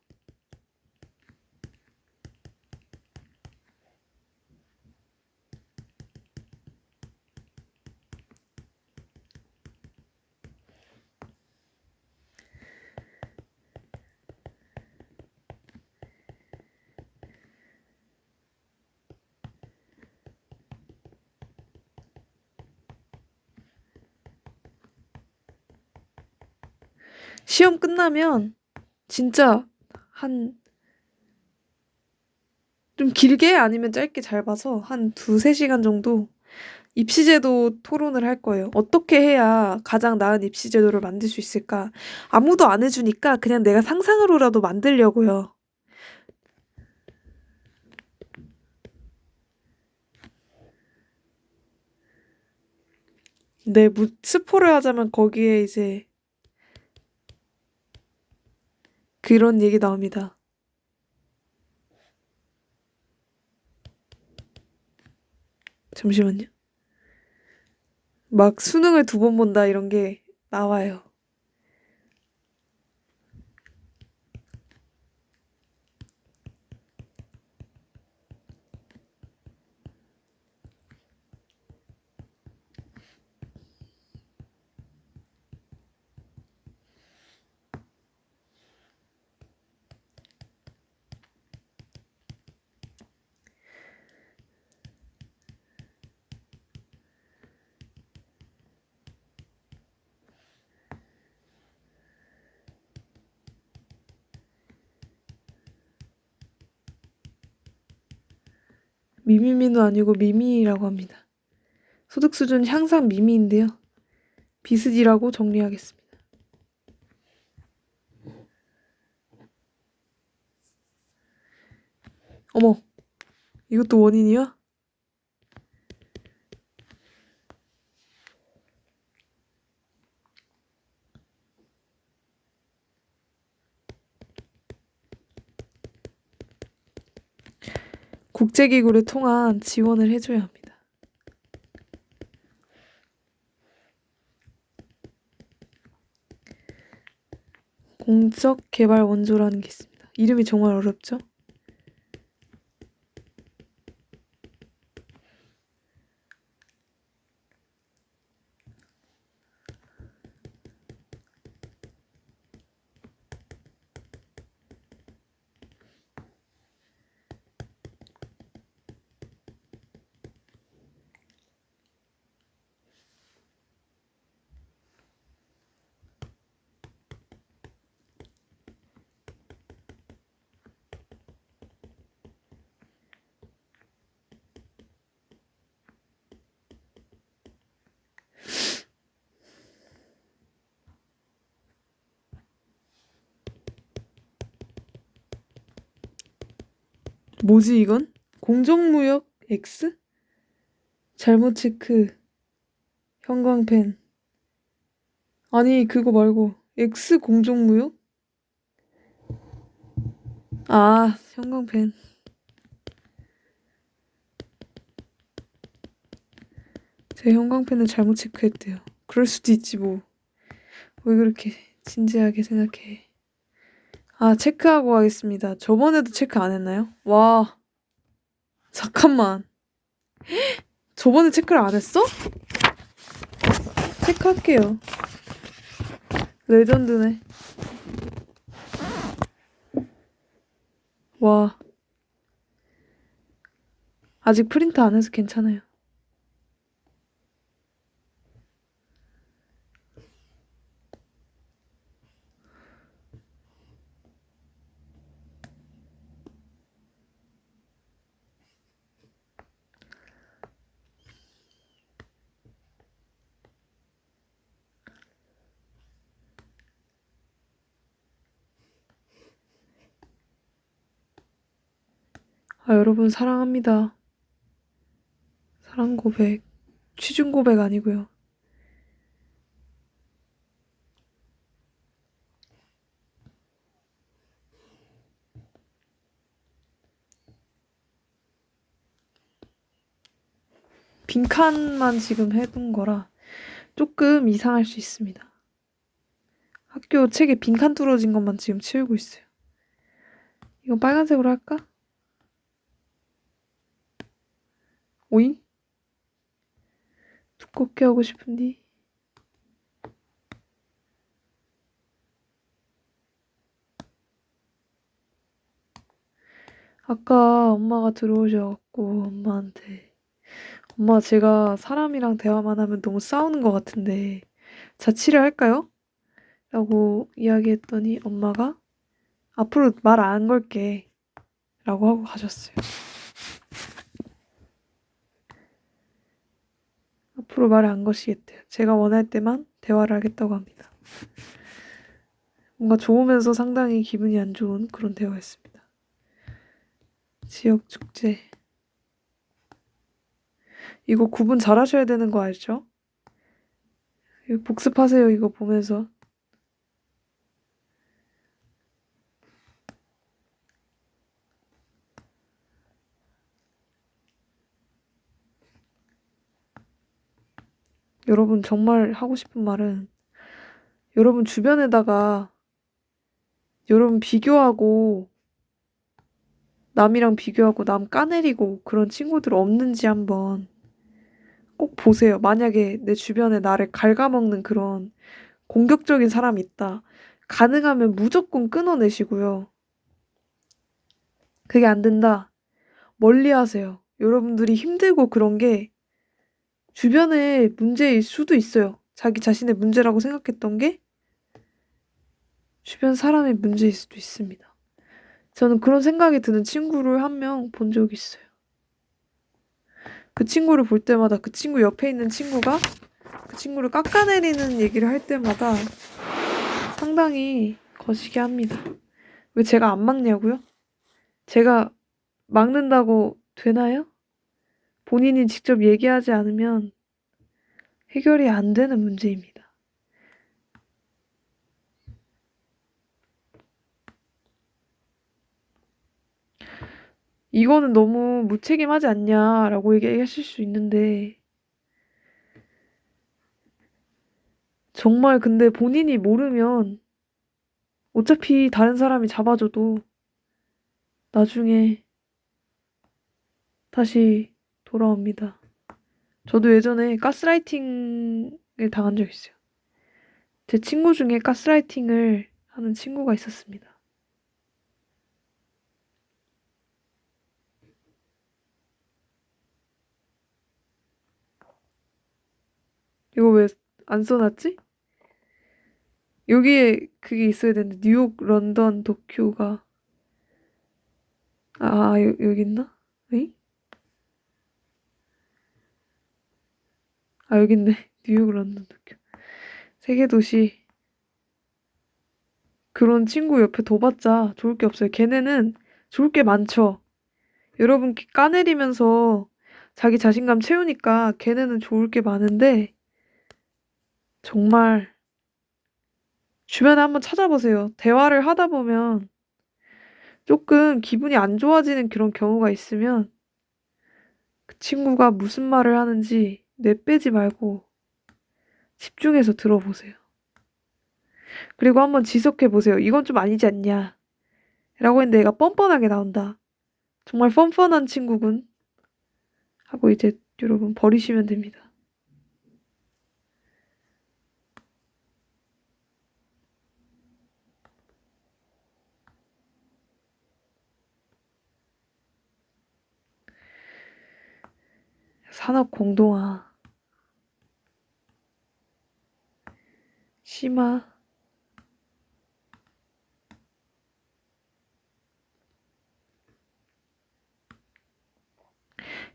시험 끝나면 진짜 한 좀 길게 아니면 짧게 잘 봐서 한 두세 시간 정도 입시제도 토론을 할 거예요. 어떻게 해야 가장 나은 입시제도를 만들 수 있을까? 아무도 안 해주니까 그냥 내가 상상으로라도 만들려고요. 네, 스포를 하자면 거기에 이제 그런 얘기 나옵니다. 잠시만요. 막 수능을 두 번 본다 이런 게 나와요. 미미미는 아니고 미미라고 합니다. 소득 수준 향상 미미인데요. 비슷이라고 정리하겠습니다. 어머, 이것도 원인이야? 국제기구를 통한 지원을 해줘야 합니다. 공적 개발 원조라는 게 있습니다. 이름이 정말 어렵죠? 뭐지 이건? 공정무역 X? 잘못 체크. 형광펜. 아니 그거 말고 X 공정무역? 아 형광펜. 제 형광펜을 잘못 체크했대요. 그럴 수도 있지 뭐. 왜 그렇게 진지하게 생각해. 아 체크하고 가겠습니다. 저번에도 체크 안 했나요? 와 잠깐만. 저번에 체크를 안 했어? 체크할게요. 레전드네. 와 아직 프린트 안 해서 괜찮아요. 아 여러분 사랑합니다. 사랑 고백. 취중 고백 아니고요. 빈칸만 지금 해둔 거라 조금 이상할 수 있습니다. 학교 책에 빈칸 뚫어진 것만 지금 치우고 있어요. 이건 빨간색으로 할까? 오잉? 두껍게 하고 싶은데. 아까 엄마가 들어오셔갖고 엄마한테 엄마 제가 사람이랑 대화만 하면 너무 싸우는 것 같은데 자취를 할까요? 라고 이야기했더니 엄마가 앞으로 말 안 걸게 라고 하고 가셨어요. 앞으로 말을 안 거시겠대요. 제가 원할 때만 대화를 하겠다고 합니다. 뭔가 좋으면서 상당히 기분이 안 좋은 그런 대화였습니다. 지역 축제. 이거 구분 잘 하셔야 되는 거 알죠? 이거 복습하세요, 이거 보면서. 여러분 정말 하고 싶은 말은 여러분 주변에다가 여러분 비교하고 남이랑 비교하고 남 까내리고 그런 친구들 없는지 한번 꼭 보세요. 만약에 내 주변에 나를 갉아먹는 그런 공격적인 사람이 있다. 가능하면 무조건 끊어내시고요. 그게 안 된다. 멀리 하세요. 여러분들이 힘들고 그런 게 주변에 문제일 수도 있어요. 자기 자신의 문제라고 생각했던 게 주변 사람의 문제일 수도 있습니다. 저는 그런 생각이 드는 친구를 한 명 본 적이 있어요. 그 친구를 볼 때마다 그 친구 옆에 있는 친구가 그 친구를 깎아내리는 얘기를 할 때마다 상당히 거시기 합니다. 왜 제가 안 막냐고요? 제가 막는다고 되나요? 본인이 직접 얘기하지 않으면 해결이 안 되는 문제입니다. 이거는 너무 무책임하지 않냐라고 얘기하실 수 있는데 정말 근데 본인이 모르면 어차피 다른 사람이 잡아줘도 나중에 다시 돌아옵니다. 저도 예전에 가스라이팅을 당한 적 있어요. 제 친구 중에 가스라이팅을 하는 친구가 있었습니다. 이거 왜 안 써놨지? 여기에 그게 있어야 되는데 뉴욕, 런던, 도쿄가 여기 있나? 에이? 여기 있네. 뉴욕, 런던, 도쿄. 세계 도시. 그런 친구 옆에 둬봤자 좋을 게 없어요. 걔네는 좋을 게 많죠. 여러분 까내리면서 자기 자신감 채우니까 걔네는 좋을 게 많은데 정말 주변에 한번 찾아보세요. 대화를 하다 보면 조금 기분이 안 좋아지는 그런 경우가 있으면 그 친구가 무슨 말을 하는지 뇌 빼지 말고 집중해서 들어보세요. 그리고 한번 지속해보세요. 이건 좀 아니지 않냐? 라고 했는데 얘가 뻔뻔하게 나온다. 정말 뻔뻔한 친구군. 하고 이제 여러분 버리시면 됩니다. 산업공동화. 심화.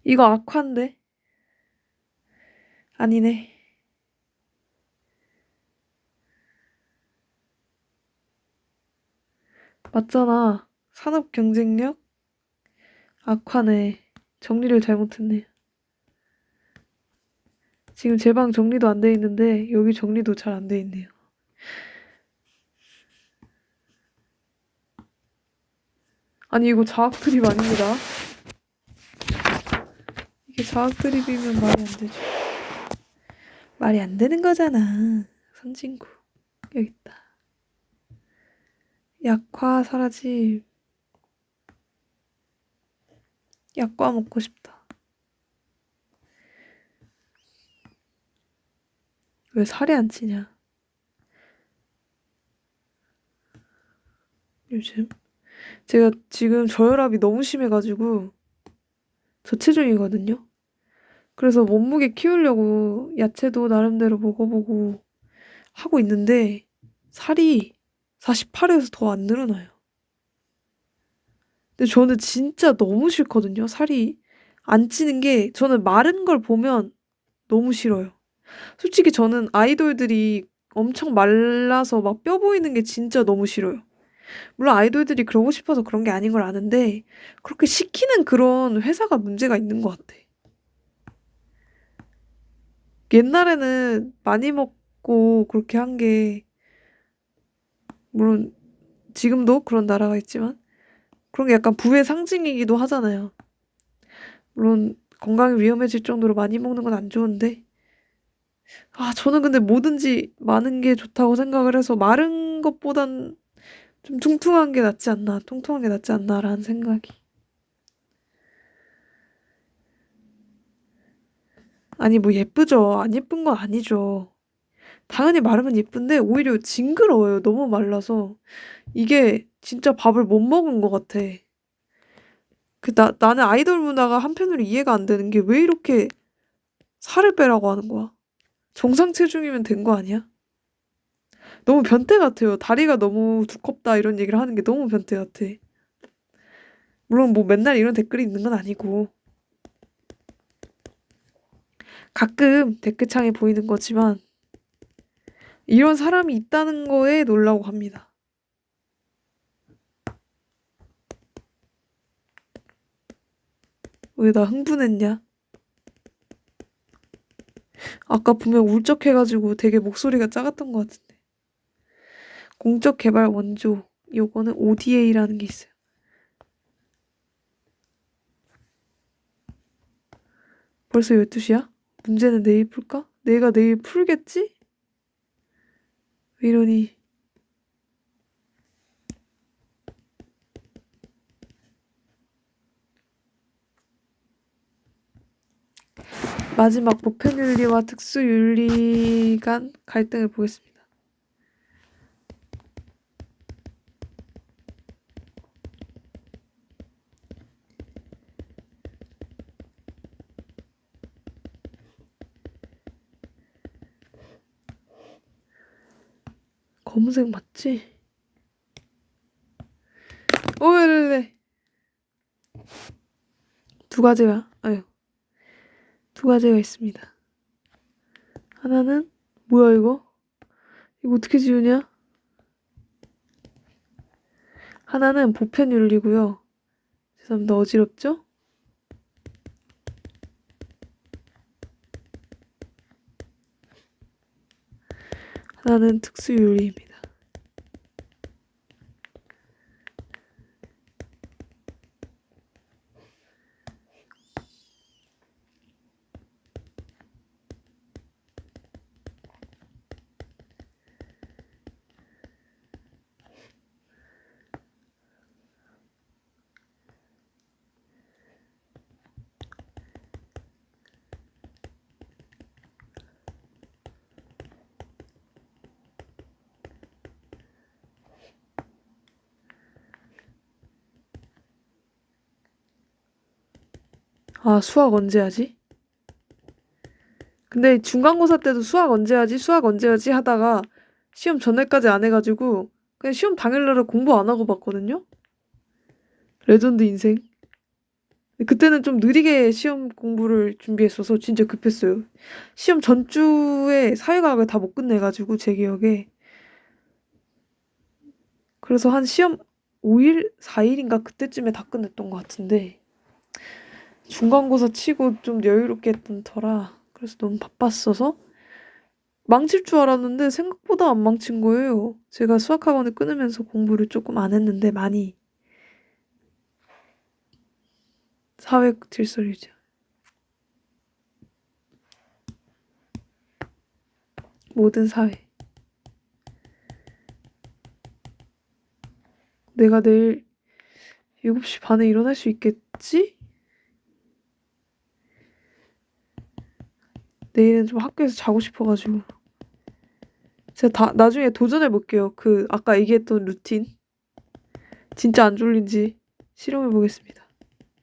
이거 악화인데? 아니네. 맞잖아. 산업 경쟁력 악화네. 정리를 잘못했네. 지금 제 방 정리도 안 돼 있는데 여기 정리도 잘 안 돼 있네요. 아니 이거 자학 드립 아닙니다. 이게 자학 드립이면 말이 안 되죠. 말이 안 되는 거잖아. 선진국. 여기 있다. 약화 사라짐. 약과 먹고 싶다. 왜 살이 안 찌냐? 요즘? 제가 지금 저혈압이 너무 심해가지고 저체중이거든요. 그래서 몸무게 키우려고 야채도 나름대로 먹어보고 하고 있는데 살이 48에서 더 안 늘어나요. 근데 저는 진짜 너무 싫거든요. 살이 안 찌는 게 저는 마른 걸 보면 너무 싫어요. 솔직히 저는 아이돌들이 엄청 말라서 막 뼈 보이는 게 진짜 너무 싫어요. 물론 아이돌들이 그러고 싶어서 그런 게 아닌 걸 아는데 그렇게 시키는 그런 회사가 문제가 있는 것 같아. 옛날에는 많이 먹고 그렇게 한 게 물론 지금도 그런 나라가 있지만 그런 게 약간 부의 상징이기도 하잖아요. 물론 건강이 위험해질 정도로 많이 먹는 건 안 좋은데 저는 근데 뭐든지 많은 게 좋다고 생각을 해서 마른 것보단 좀 퉁퉁한 게 낫지 않나, 통통한 게 낫지 않나라는 생각이. 아니, 뭐 예쁘죠. 안 예쁜 건 아니죠. 당연히 마르면 예쁜데 오히려 징그러워요. 너무 말라서. 이게 진짜 밥을 못 먹은 것 같아. 나는 아이돌 문화가 한편으로 이해가 안 되는 게 왜 이렇게 살을 빼라고 하는 거야? 정상 체중이면 된 거 아니야? 너무 변태 같아요. 다리가 너무 두껍다 이런 얘기를 하는 게 너무 변태 같아. 물론 뭐 맨날 이런 댓글이 있는 건 아니고 가끔 댓글창에 보이는 거지만 이런 사람이 있다는 거에 놀라고 합니다. 왜 나 흥분했냐? 아까 분명 울적해가지고 되게 목소리가 작았던 것 같은데. 공적 개발 원조. 요거는 ODA라는 게 있어요. 벌써 12시야? 문제는 내일 풀까? 내가 내일 풀겠지? 왜 이러니? 마지막 보편윤리와 특수윤리 간 갈등을 보겠습니다. 검은색 맞지? 왜래? 두 가지가 있습니다. 하나는, 뭐야 이거? 이거 어떻게 지우냐? 하나는 보편윤리고요. 죄송합니다. 어지럽죠? 하나는 특수윤리입니다. 수학 언제 하지? 근데 중간고사 때도 수학 언제 하지? 수학 언제 하지? 하다가 시험 전날까지 안 해가지고 그냥 시험 당일날에 공부 안 하고 봤거든요? 레전드 인생. 그때는 좀 느리게 시험 공부를 준비했어서 진짜 급했어요. 시험 전주에 사회과학을 다 못 끝내가지고 제 기억에. 그래서 한 시험 5일, 4일인가 그때쯤에 다 끝냈던 것 같은데 중간고사 치고 좀 여유롭게 했던 터라 그래서 너무 바빴어서 망칠 줄 알았는데 생각보다 안 망친 거예요. 제가 수학학원을 끊으면서 공부를 조금 안 했는데 많이 사회 질서 유지. 모든 사회. 내가 내일 7시 반에 일어날 수 있겠지? 내일은 좀 학교에서 자고 싶어가지고. 제가 나중에 도전해볼게요. 아까 얘기했던 루틴. 진짜 안 졸린지 실험해보겠습니다.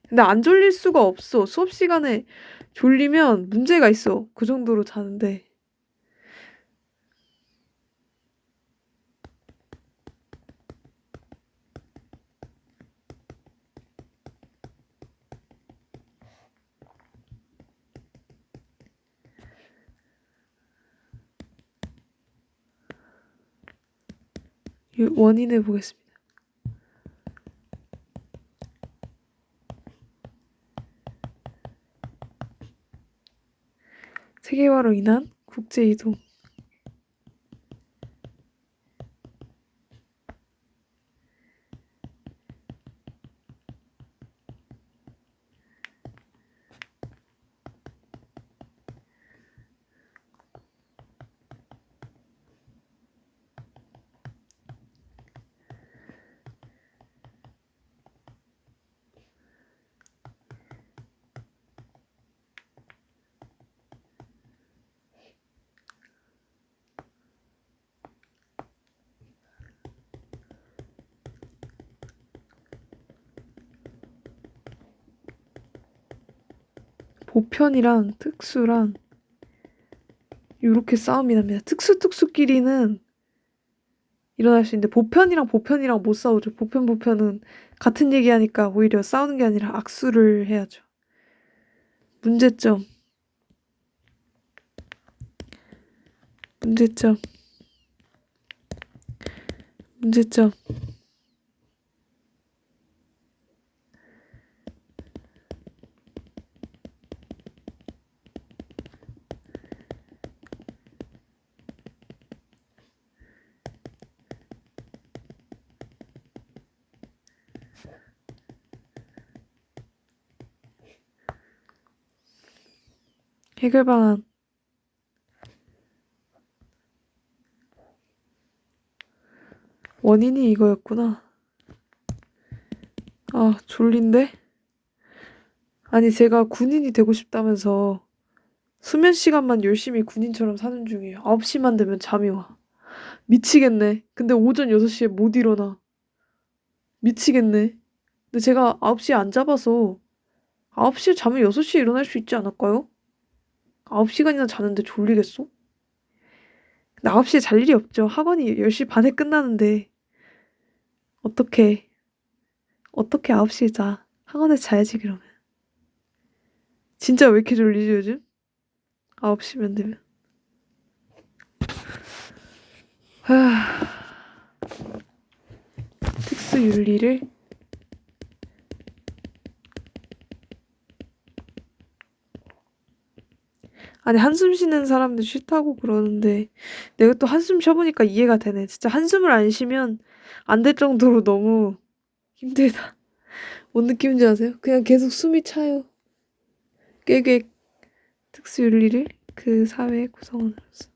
근데 안 졸릴 수가 없어. 수업 시간에 졸리면 문제가 있어. 그 정도로 자는데. 원인을 보겠습니다. 세계화로 인한 국제이동. 보편이랑 특수랑 이렇게 싸움이 납니다. 특수끼리는 일어날 수 있는데 보편이랑 못 싸우죠. 보편은 같은 얘기하니까 오히려 싸우는 게 아니라 악수를 해야죠. 문제점. 해결 방안. 원인이 이거였구나. 아, 졸린데? 아니, 제가 군인이 되고 싶다면서 수면 시간만 열심히 군인처럼 사는 중이에요. 9시만 되면 잠이 와. 미치겠네. 근데 오전 6시에 못 일어나. 미치겠네. 근데 제가 9시에 안 잡아서 9시에 자면 6시에 일어날 수 있지 않을까요? 9시간이나 자는데 졸리겠어? 근데 9시에 잘 일이 없죠. 학원이 10시 반에 끝나는데 어떻게 9시에 자. 학원에서 자야지 그러면. 진짜 왜 이렇게 졸리지 요즘? 9시면 되면. 특수윤리를 아니 한숨 쉬는 사람들 싫다고 그러는데 내가 또 한숨 쉬어보니까 이해가 되네. 진짜 한숨을 안 쉬면 안 될 정도로 너무 힘들다. 뭔 느낌인지 아세요? 그냥 계속 숨이 차요. 꾀꾀 특수윤리를 그 사회의 구성원으로서.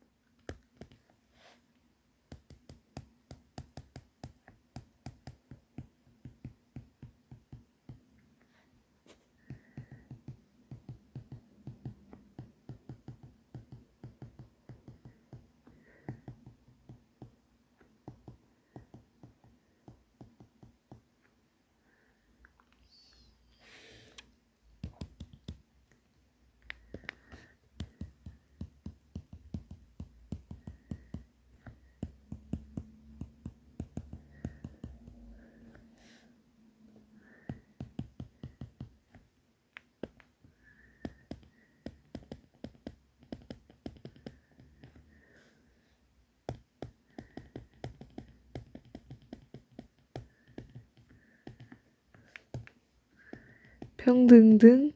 평등등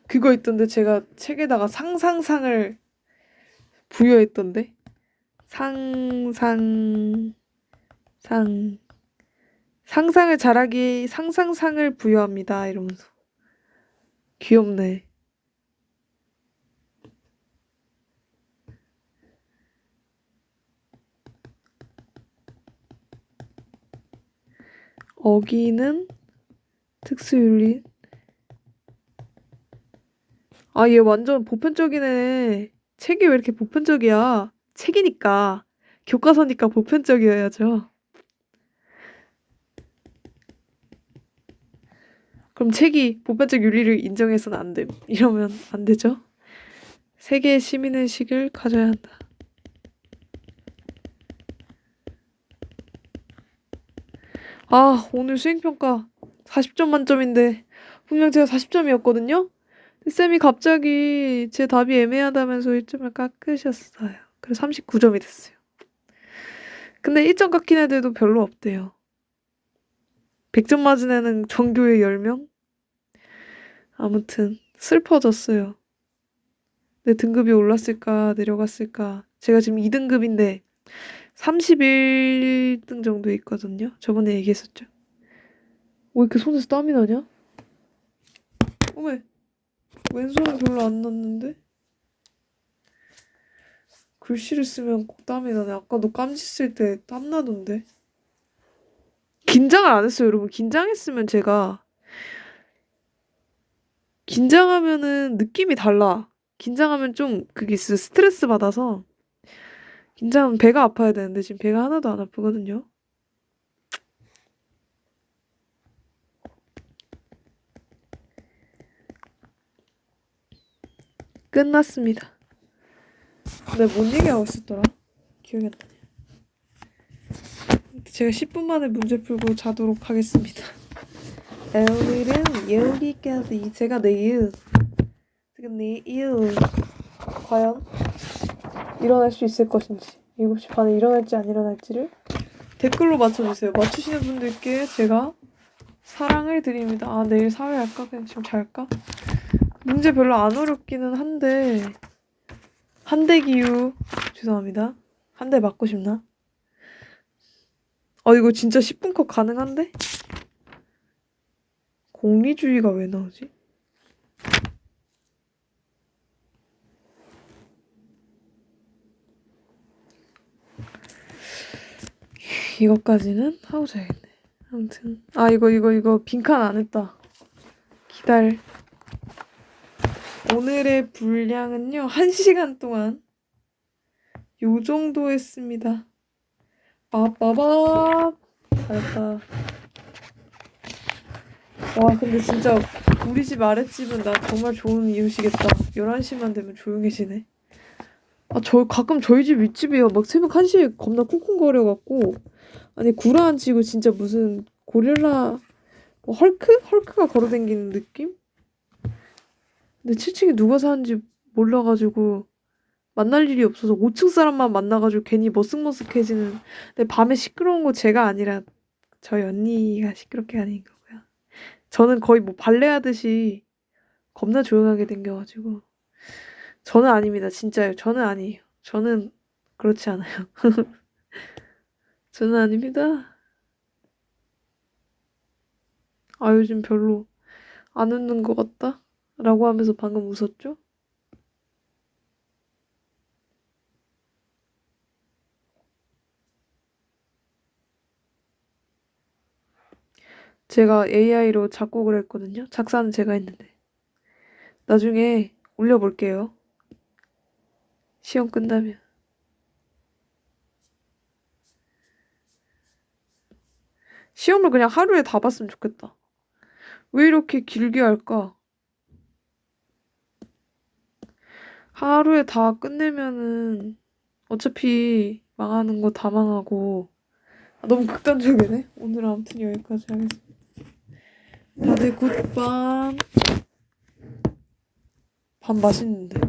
그거 있던데 제가 책에다가 상상상을 부여했던데 상상상 상상을 잘하기 상상상을 부여합니다 이러면서 귀엽네. 어기는 특수윤리. 아, 얘 완전 보편적이네. 책이 왜 이렇게 보편적이야? 책이니까 교과서니까 보편적이어야죠. 그럼 책이 보편적 윤리를 인정해서는 안 됨. 이러면 안 되죠. 세계의 시민의식을 가져야 한다. 아, 오늘 수행평가 40점 만점인데 분명 제가 40점이었거든요? 쌤이 갑자기 제 답이 애매하다면서 1점을 깎으셨어요. 그래서 39점이 됐어요. 근데 1점 깎인 애들도 별로 없대요. 100점 맞은 애는 전교에 10명? 아무튼 슬퍼졌어요. 내 등급이 올랐을까 내려갔을까. 제가 지금 2등급인데 31등 정도 있거든요. 저번에 얘기했었죠. 왜 이렇게 손에서 땀이 나냐? 어메, 왼손은 별로 안 났는데? 글씨를 쓰면 꼭 땀이 나네. 아까도 깜지 쓸 때 땀 나던데. 긴장을 안 했어요, 여러분. 긴장했으면 제가 긴장하면은 느낌이 달라. 긴장하면 좀 그게 있어요. 스트레스 받아서 긴장하면 배가 아파야 되는데 지금 배가 하나도 안 아프거든요. 끝났습니다. 내가 뭔 얘기하고 있었더라? 기억이 안 나네. 제가 10분 만에 문제 풀고 자도록 하겠습니다. 오늘은 여기까지. 제가 내일 과연 일어날 수 있을 것인지 7시 반에 일어날지 안 일어날지를 댓글로 맞춰주세요. 맞추시는 분들께 제가 사랑을 드립니다. 아, 내일 사회 할까? 그냥 지금 잘까? 문제 별로 안 어렵기는 한데 한 대 기후 죄송합니다. 한 대 맞고 싶나? 이거 진짜 10분 컷 가능한데? 공리주의가 왜 나오지? 이것까지는 하고 자야겠네. 아무튼 이거 빈칸 안 했다. 기다려. 오늘의 분량은요 1시간 동안 요 정도 했습니다. 빠빠밥 잘했다. 와, 근데 진짜 우리 집 아랫집은 나 정말 좋은 이웃이겠다. 11시만 되면 조용해지네. 가끔 저희 집 윗집이요. 막 새벽 1시에 겁나 쿵쿵거려갖고. 아니, 구라앉히고 진짜 무슨 고릴라, 헐크? 헐크가 걸어다니는 느낌? 근데 7층에 누가 사는지 몰라가지고 만날 일이 없어서 5층 사람만 만나가지고 괜히 머쓱머쓱해지는. 근데 밤에 시끄러운 거 제가 아니라 저희 언니가 시끄럽게 하는 거고요. 저는 거의 뭐 발레하듯이 겁나 조용하게 생겨가지고. 저는 아닙니다. 진짜요. 저는 아니에요. 저는 그렇지 않아요. 저는 아닙니다. 요즘 별로 안 웃는 것 같다? 라고 하면서 방금 웃었죠? 제가 AI로 작곡을 했거든요. 작사는 제가 했는데. 나중에 올려볼게요. 시험 끝나면. 시험을 그냥 하루에 다 봤으면 좋겠다. 왜 이렇게 길게 할까? 하루에 다 끝내면은 어차피 망하는 거 다 망하고. 너무 극단적이네. 오늘 아무튼 여기까지 하겠습니다. 다들 굿밤. 밥 맛있는데.